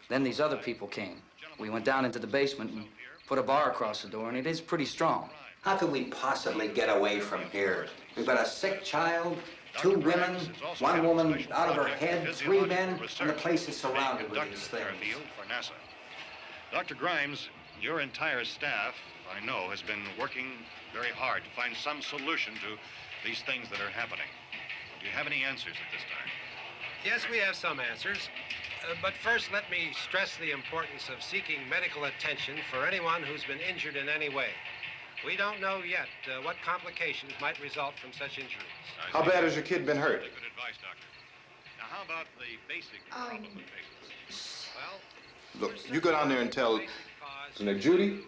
Then these other people came. We went down into the basement and put a bar across the door, and it is pretty strong. How could we possibly get away from here? We've got a sick child, 2 women, 1 woman out of her head, 3 men, and the place is surrounded with these things. For NASA. Dr. Grimes, your entire staff, I know, has been working very hard to find some solution to these things that are happening. Do you have any answers at this time? Yes, we have some answers. But first, let me stress the importance of seeking medical attention for anyone who's been injured in any way. We don't know yet what complications might result from such injuries. How bad has your kid been hurt? Good advice, Doctor. Now, how about the basic problem of patients? Well, Look, you go down there and tell... Now, Judy?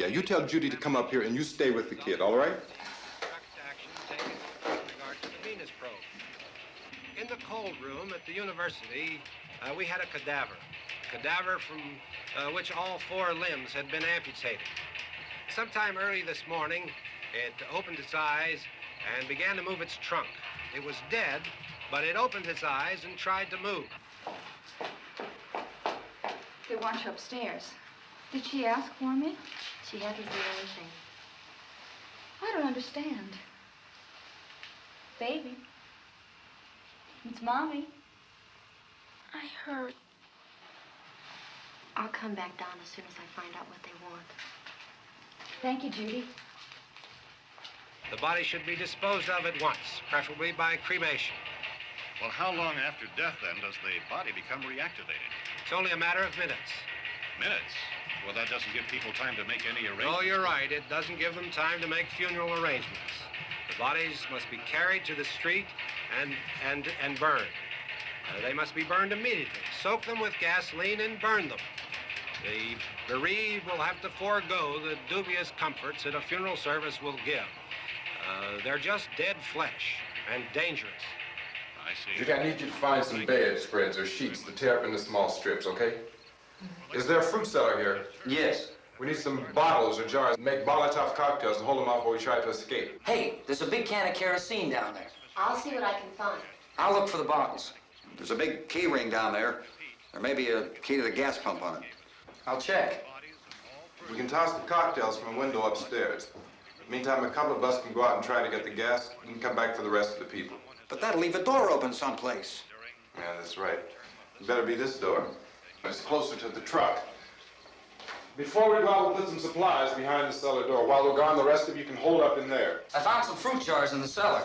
Yeah, you tell Judy to come up here and you stay with the kid, all right? In the cold room at the university, we had a cadaver from which all 4 limbs had been amputated. Sometime early this morning, it opened its eyes and began to move its trunk. It was dead, but it opened its eyes and tried to move. They want you upstairs. Did she ask for me? She hasn't said anything. I don't understand. Baby. It's Mommy. I heard. I'll come back down as soon as I find out what they want. Thank you, Judy. The body should be disposed of at once, preferably by cremation. well, how long after death, then, does the body become reactivated? It's only a matter of minutes. Minutes? Well, that doesn't give people time to make any arrangements. Oh, you're right. It doesn't give them time to make funeral arrangements. The bodies must be carried to the street and burned. They must be burned immediately. Soak them with gasoline and burn them. The bereaved will have to forego the dubious comforts that a funeral service will give. They're just dead flesh and dangerous. I see. Judy, I need you to find some bedspreads or sheets to tear up into small strips, okay? Is there a fruit cellar here? Yes. We need some bottles or jars. Make Molotov cocktails and hold them off while we try to escape. Hey, there's a big can of kerosene down there. I'll see what I can find. I'll look for the bottles. There's a big key ring down there. There may be a key to the gas pump on it. I'll check. We can toss the cocktails from a window upstairs. Meantime, a couple of us can go out and try to get the gas and come back for the rest of the people. But that'll leave a door open someplace. Yeah, that's right. It better be this door. It's closer to the truck. Before we go out, we'll put some supplies behind the cellar door. While we're gone, the rest of you can hold up in there. I found some fruit jars in the cellar.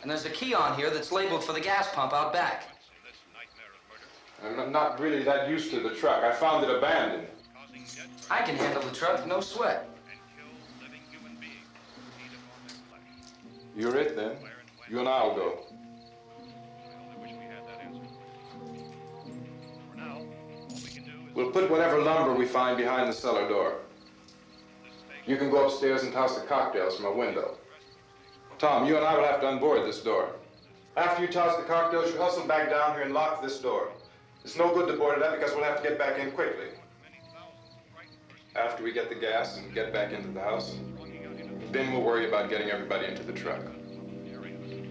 And there's a key on here that's labeled for the gas pump out back. I'm not really that used to the truck. I found it abandoned. I can handle the truck, no sweat. You're it, then. You and I'll go. We'll put whatever lumber we find behind the cellar door. You can go upstairs and toss the cocktails from a window. Tom, you and I will have to unboard this door. After you toss the cocktails, you hustle back down here and lock this door. It's no good to board it up because we'll have to get back in quickly. After we get the gas and get back into the house, then we'll worry about getting everybody into the truck.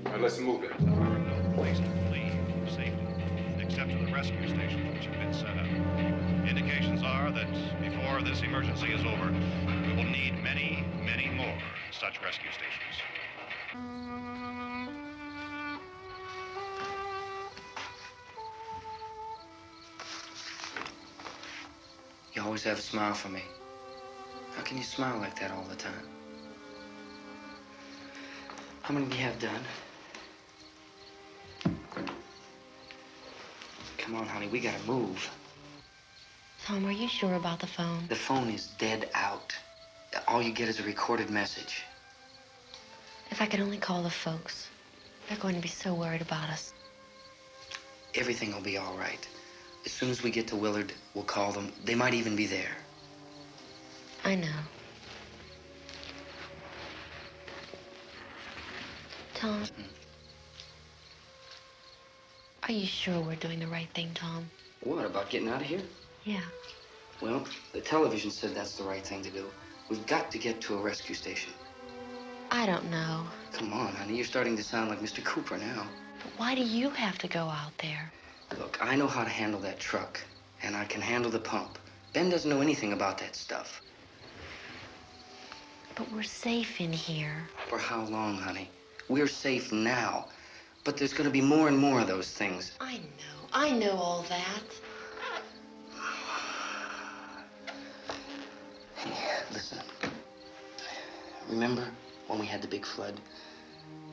Now let's move it. There are no place to flee safely, except to the rescue stations which have been set up. Indications are that before this emergency is over, we will need many, many more such rescue stations. You always have a smile for me. How can you smile like that all the time? How many do you have done? Come on, honey, we gotta move. Tom, are you sure about the phone? The phone is dead out. All you get is a recorded message. If I could only call the folks. They're going to be so worried about us. Everything will be all right. As soon as we get to Willard, we'll call them. They might even be there. I know. Tom, are you sure we're doing the right thing, Tom? What, about getting out of here? Yeah. Well, the television said that's the right thing to do. We've got to get to a rescue station. I don't know. Come on, honey, you're starting to sound like Mr. Cooper now. But why do you have to go out there? Look, I know how to handle that truck, and I can handle the pump. Ben doesn't know anything about that stuff. But we're safe in here. For how long, honey? We're safe now. But there's going to be more and more of those things. I know all that. Hey, listen. Remember when we had the big flood?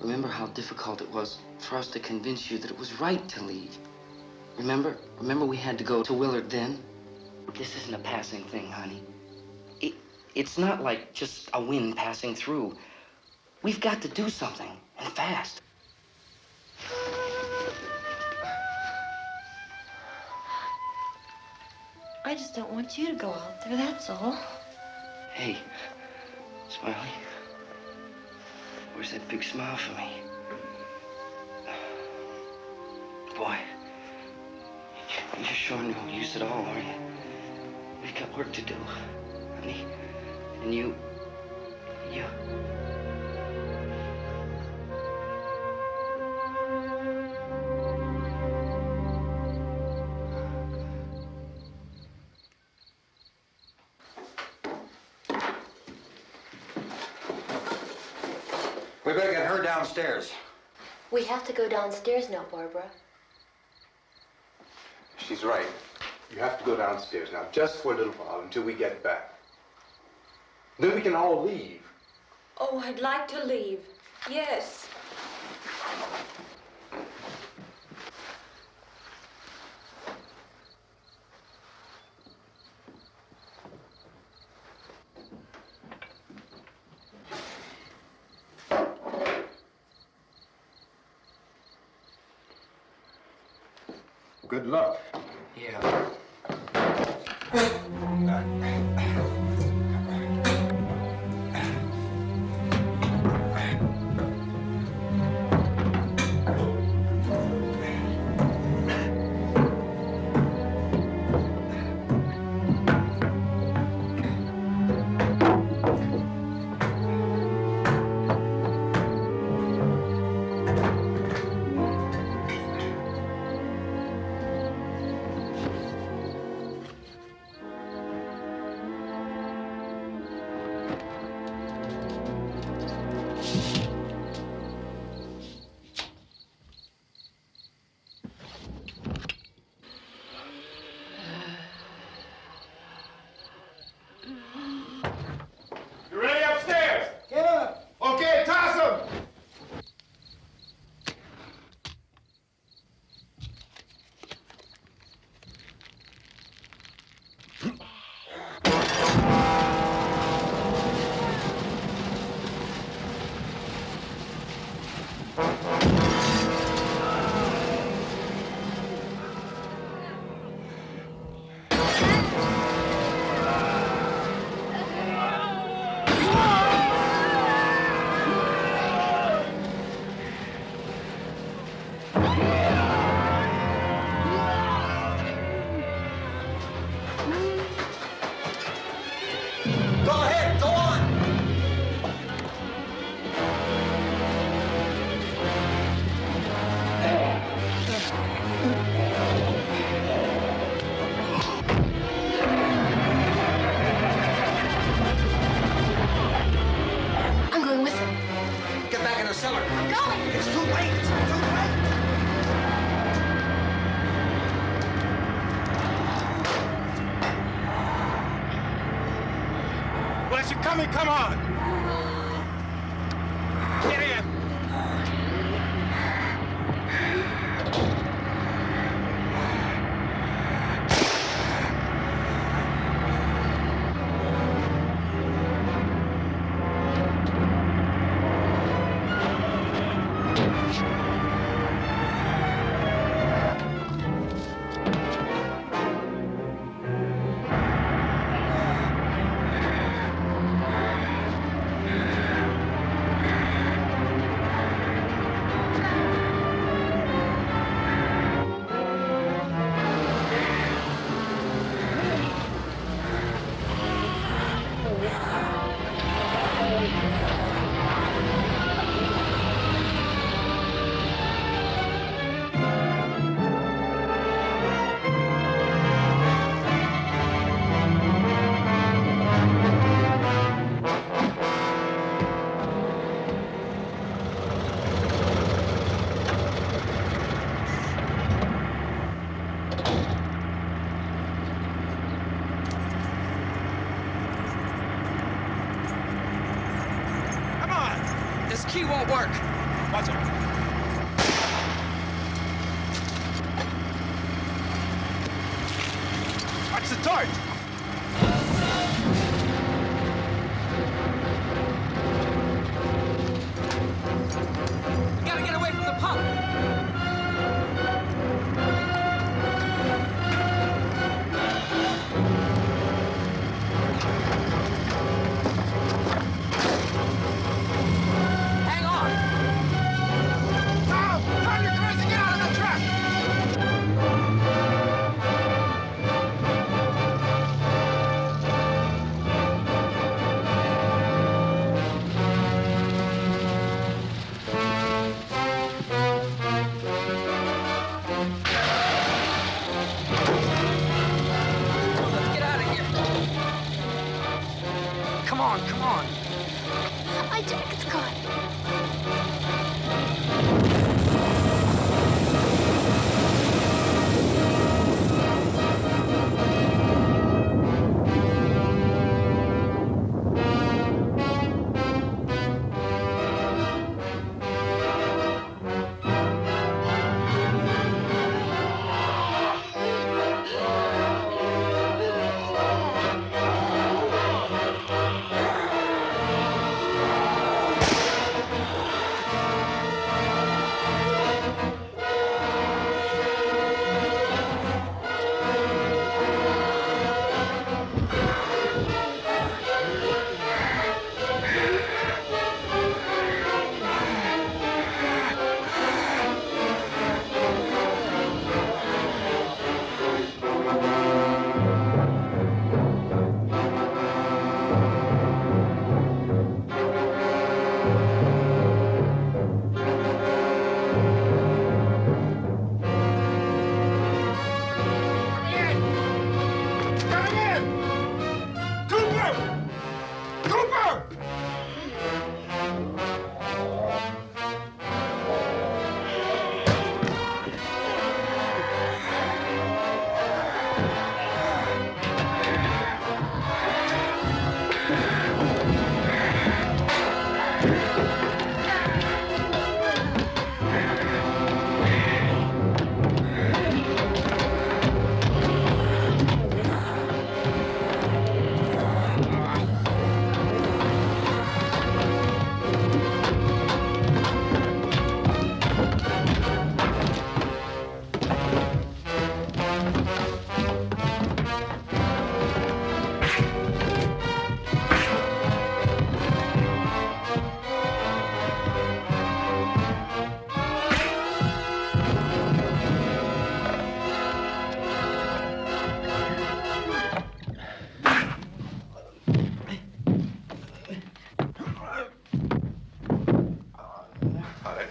Remember how difficult it was for us to convince you that it was right to leave? Remember we had to go to Willard then? This isn't a passing thing, honey. It's not like just a wind passing through. We've got to do something, and fast. I just don't want you to go out there, that's all. Hey, Smiley. Where's that big smile for me? Boy, you're showing no use at all, are you? We've got work to do, honey. And you... We better get her downstairs. We have to go downstairs now, Barbara. She's right. You have to go downstairs now, just for a little while, until we get back. Then we can all leave. Oh, I'd like to leave. Yes. Good luck. Yeah. You ready upstairs? Yeah. Okay, toss 'em. Go ahead, go on. I'm going with them. Get back in the cellar. I'm going. It's too late. It's too late. Well, as you're coming, come on. Get in. key won't work. Watch it. Watch the torch. We gotta get away from the pump. Come on. My jacket's caught.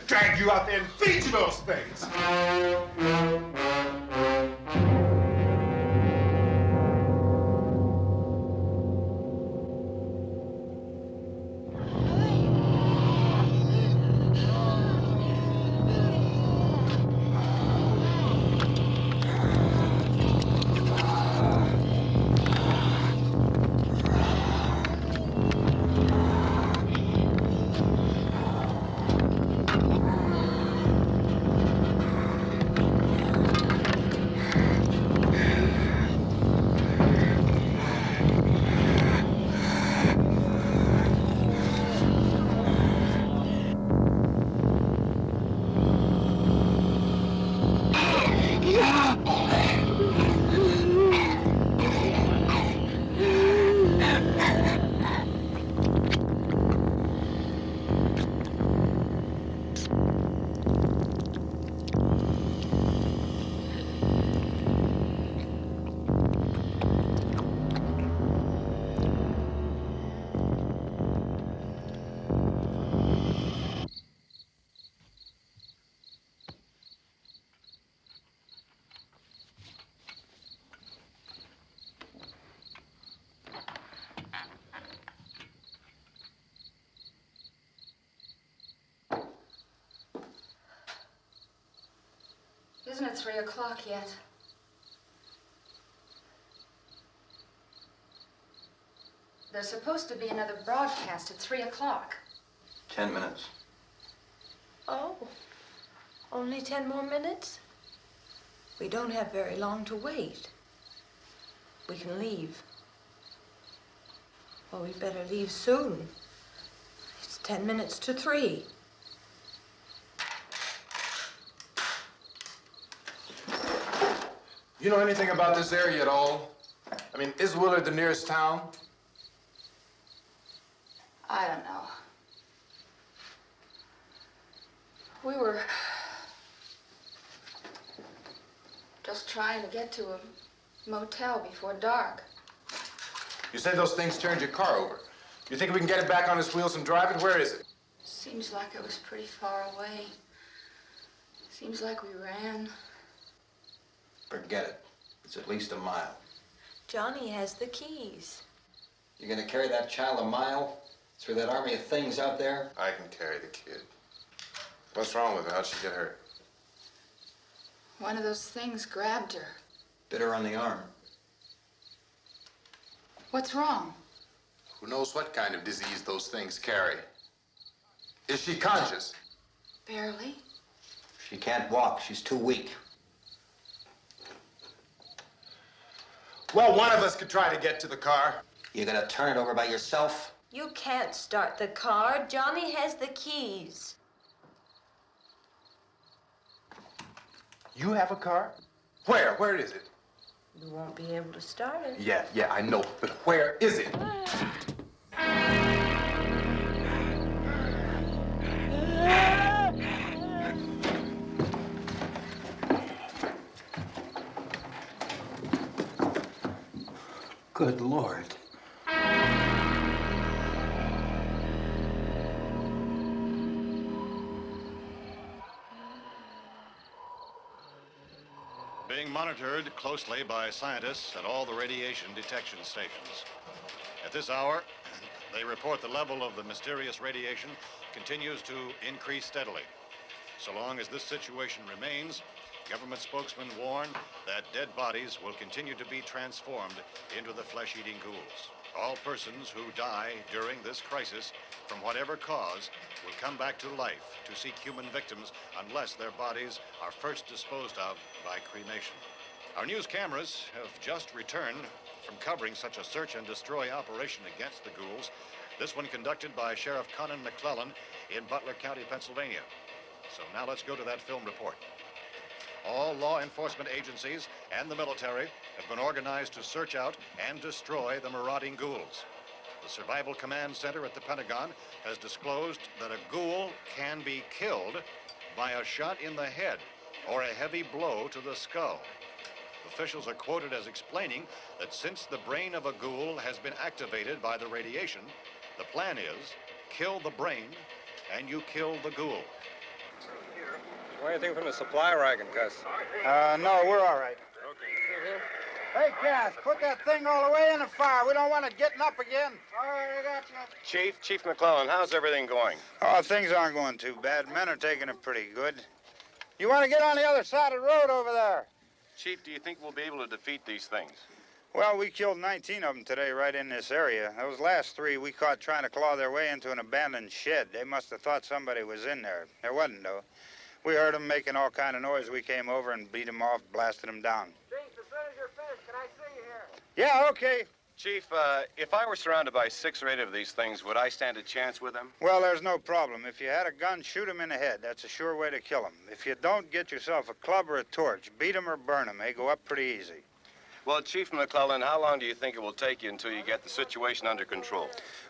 Drag you out there and feed you those things. Isn't it 3 o'clock yet? There's supposed to be another broadcast at 3 o'clock. 10 minutes. Oh, only 10 more minutes? We don't have very long to wait. We can leave. Well, we'd better leave soon. It's 10 minutes to 3. You know anything about this area at all? I mean, is Willard the nearest town? I don't know. We were just trying to get to a motel before dark. You said those things turned your car over. You think we can get it back on its wheels and drive it? Where is it? Seems like it was pretty far away. Seems like we ran. Forget it. It's at least a mile. Johnny has the keys. You're gonna carry that child a mile through that army of things out there? I can carry the kid. What's wrong with her? How'd she get hurt? One of those things grabbed her. Bit her on the arm. What's wrong? Who knows what kind of disease those things carry? Is she conscious? Barely. She can't walk. She's too weak. Well, one of us could try to get to the car. You gonna turn it over by yourself? You can't start the car. Johnny has the keys. You have a car? Where? Where is it? You won't be able to start it. Yeah, I know. But where is it? Good Lord. Being monitored closely by scientists at all the radiation detection stations. At this hour, they report the level of the mysterious radiation continues to increase steadily. So long as this situation remains, government spokesmen warn that dead bodies will continue to be transformed into the flesh-eating ghouls. All persons who die during this crisis, from whatever cause, will come back to life to seek human victims unless their bodies are first disposed of by cremation. Our news cameras have just returned from covering such a search and destroy operation against the ghouls, this one conducted by Sheriff Conan McClellan in Butler County, Pennsylvania. So now let's go to that film report. All law enforcement agencies and the military have been organized to search out and destroy the marauding ghouls. The Survival Command Center at the Pentagon has disclosed that a ghoul can be killed by a shot in the head or a heavy blow to the skull. Officials are quoted as explaining that since the brain of a ghoul has been activated by the radiation, the plan is kill the brain and you kill the ghoul. Anything from the supply wagon, Gus? No, we're all right. Hey, Cass, put that thing all the way in the fire. We don't want it getting up again. All right, I got you. Chief McClellan, how's everything going? Oh, things aren't going too bad. Men are taking it pretty good. You want to get on the other side of the road over there? Chief, do you think we'll be able to defeat these things? Well, we killed 19 of them today right in this area. Those last 3 we caught trying to claw their way into an abandoned shed. They must have thought somebody was in there. There wasn't, though. We heard them making all kind of noise. We came over and beat them off, blasted them down. Chief, as soon as you're finished, can I see you here? Yeah, okay. Chief, if I were surrounded by 6 or 8 of these things, would I stand a chance with them? Well, there's no problem. If you had a gun, shoot them in the head. That's a sure way to kill them. If you don't, get yourself a club or a torch. Beat them or burn them. They go up pretty easy. Well, Chief McClellan, how long do you think it will take you until you get the situation under control?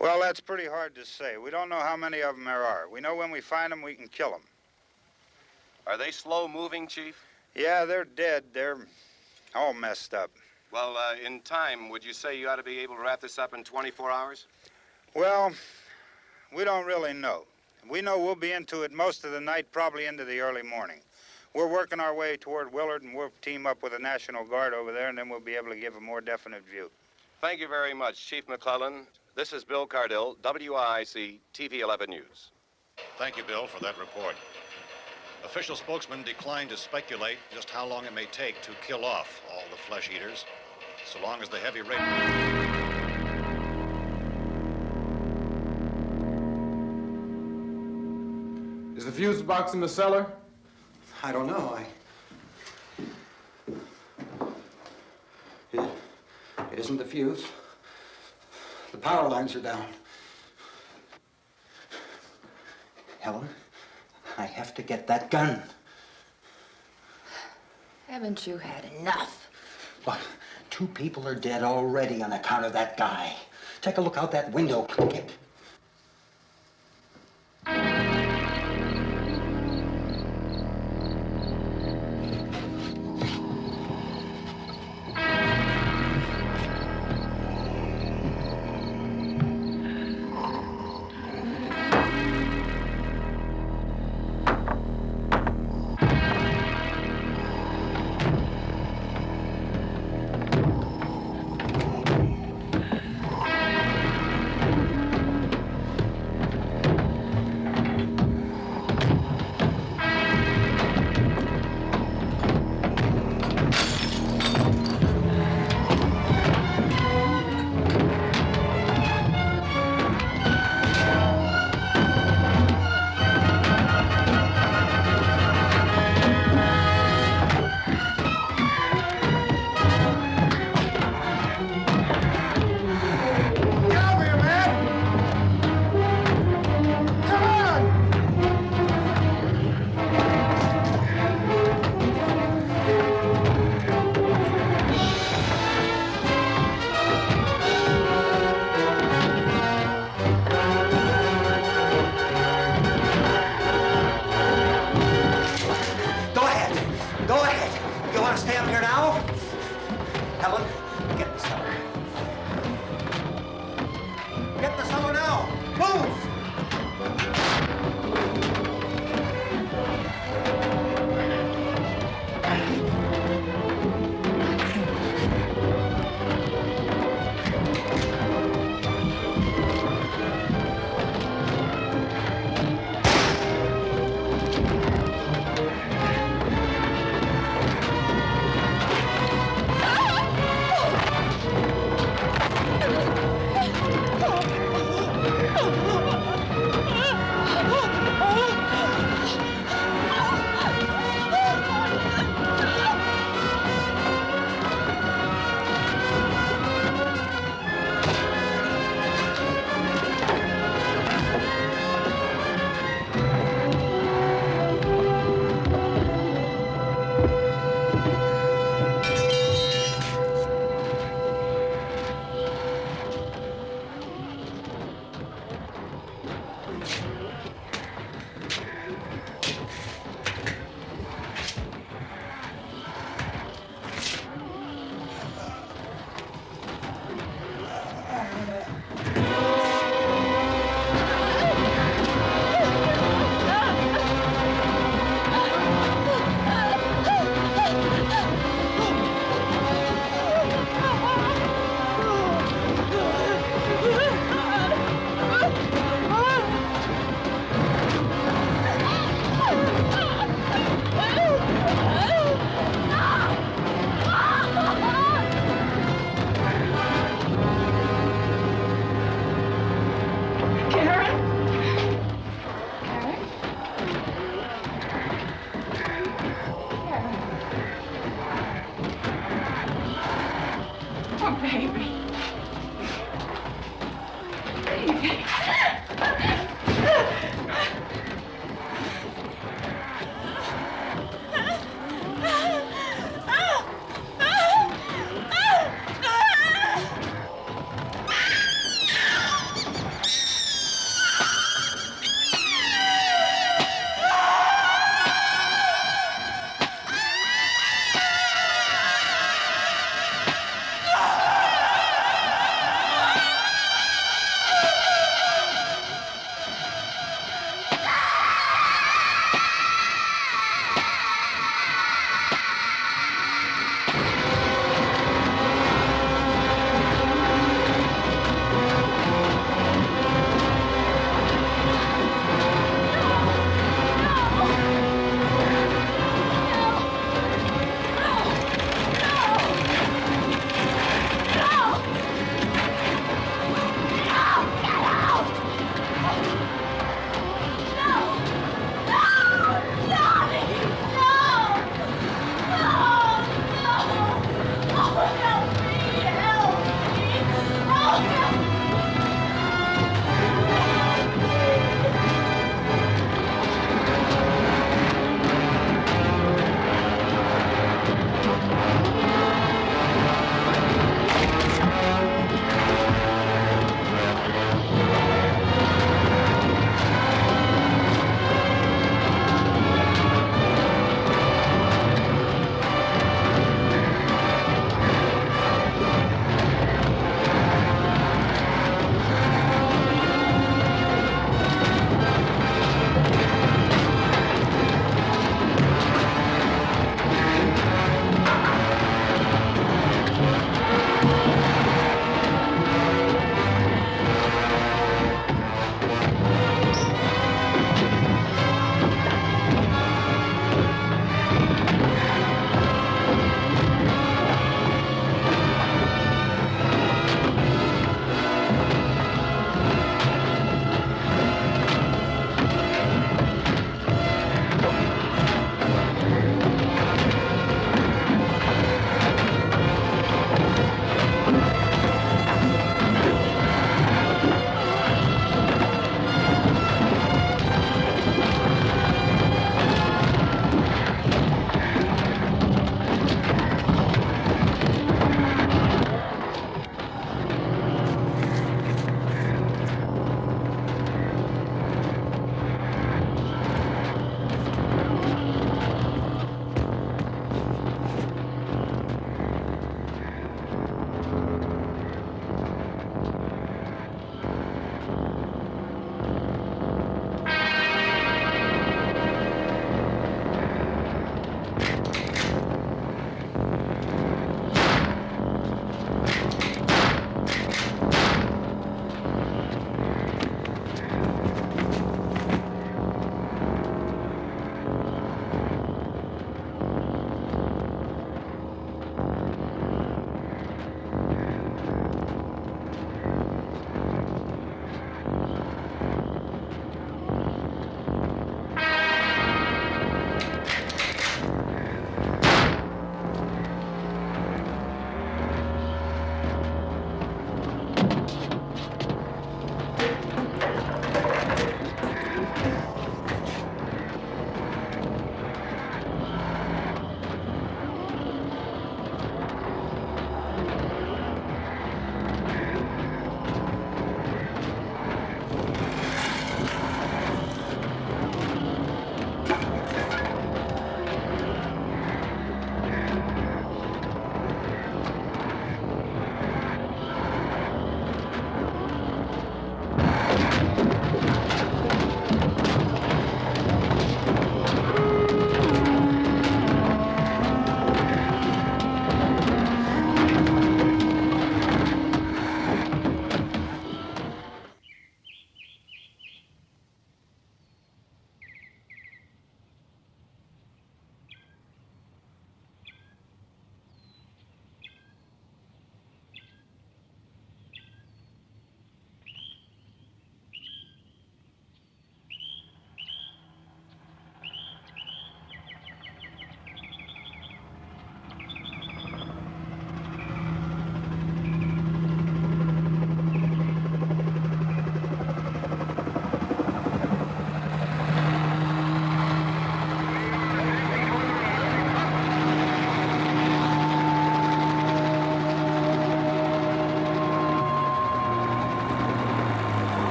Well, that's pretty hard to say. We don't know how many of them there are. We know when we find them, we can kill them. Are they slow-moving, Chief? Yeah, they're dead. They're all messed up. Well, in time, would you say you ought to be able to wrap this up in 24 hours? Well, we don't really know. We know we'll be into it most of the night, probably into the early morning. We're working our way toward Willard, and we'll team up with the National Guard over there, and then we'll be able to give a more definite view. Thank you very much, Chief McClellan. This is Bill Cardill, WIC TV 11 News. Thank you, Bill, for that report. Official spokesman declined to speculate just how long it may take to kill off all the flesh eaters, so long as the heavy rain... Is the fuse box in the cellar? I don't know. It isn't the fuse. The power lines are down. Helen, I have to get that gun. Haven't you had enough? But 2 people are dead already on account of that guy. Take a look out that window. Get.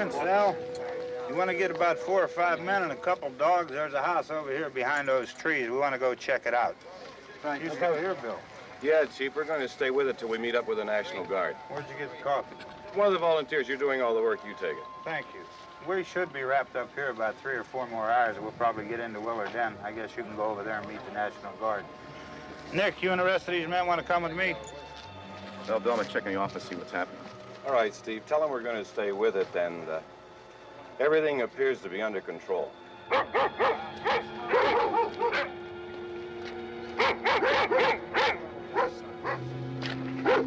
Vince, Al, you want to get about 4 or 5 men and a couple dogs? There's a house over here behind those trees. We want to go check it out. You stay here, Bill. Yeah, Chief, we're going to stay with it till we meet up with the National Guard. Where'd you get the coffee? One of the volunteers, you're doing all the work, you take it. Thank you. We should be wrapped up here about 3 or 4 more hours. We'll probably get into Willard Den. I guess you can go over there and meet the National Guard. Nick, you and the rest of these men want to come with me? Well, Bill, I'm going to check in the office, see what's happening. All right, Steve, tell them we're going to stay with it, and everything appears to be under control. We're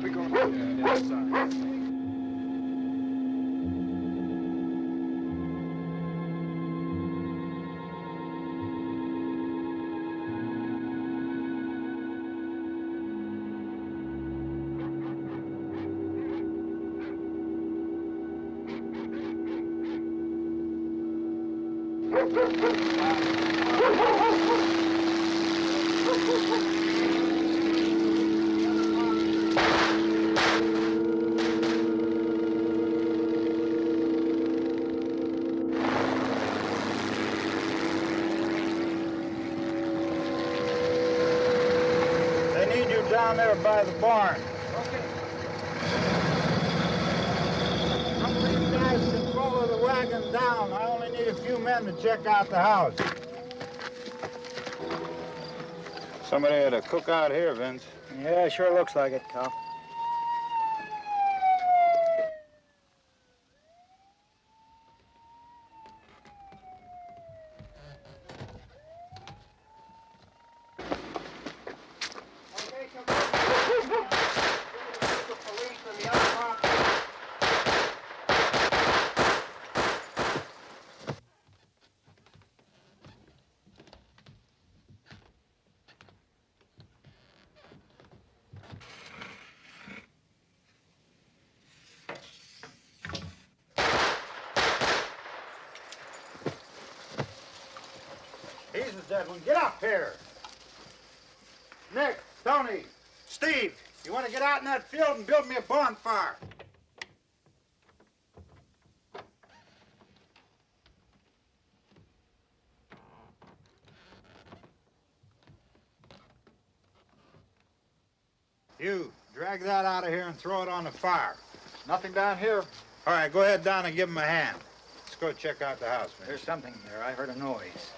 going to the outside. They need you down there by the barn. Okay. Some of these guys can follow the wagon down. I only need a few men to check out the house. Somebody had a cookout here, Vince. Yeah, sure looks like it, Cal. He's the dead one. Get up here. Nick, Tony, Steve, you want to get out in that field and build me a bonfire? You, drag that out of here and throw it on the fire. Nothing down here. All right, go ahead down and give him a hand. Let's go check out the house, man. There's something there. I heard a noise.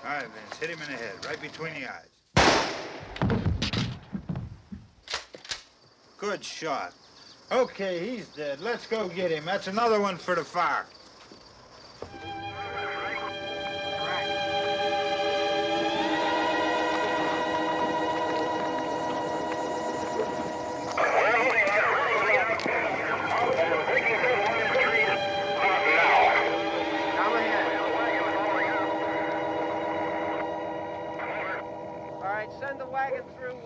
All right, Vince, hit him in the head, right between the eyes. Good shot. Okay, he's dead. Let's go get him. That's another one for the fire. Send the wagon through,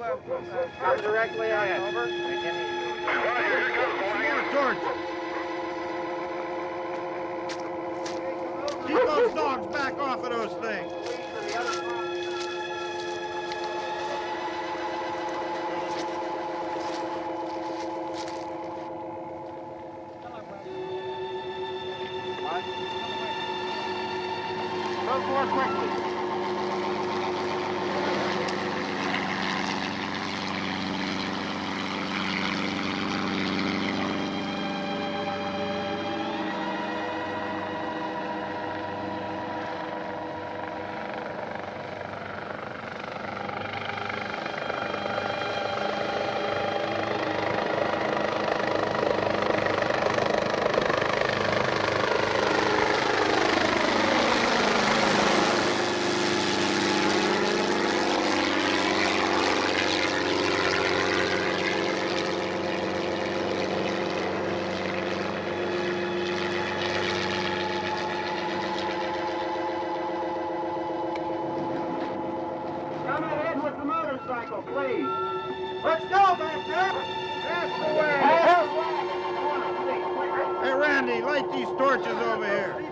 come directly out, over. Keep those dogs back off of those things. Go more quickly. Please. Let's go back there. That's the way. Hey, Randy, light these torches over here.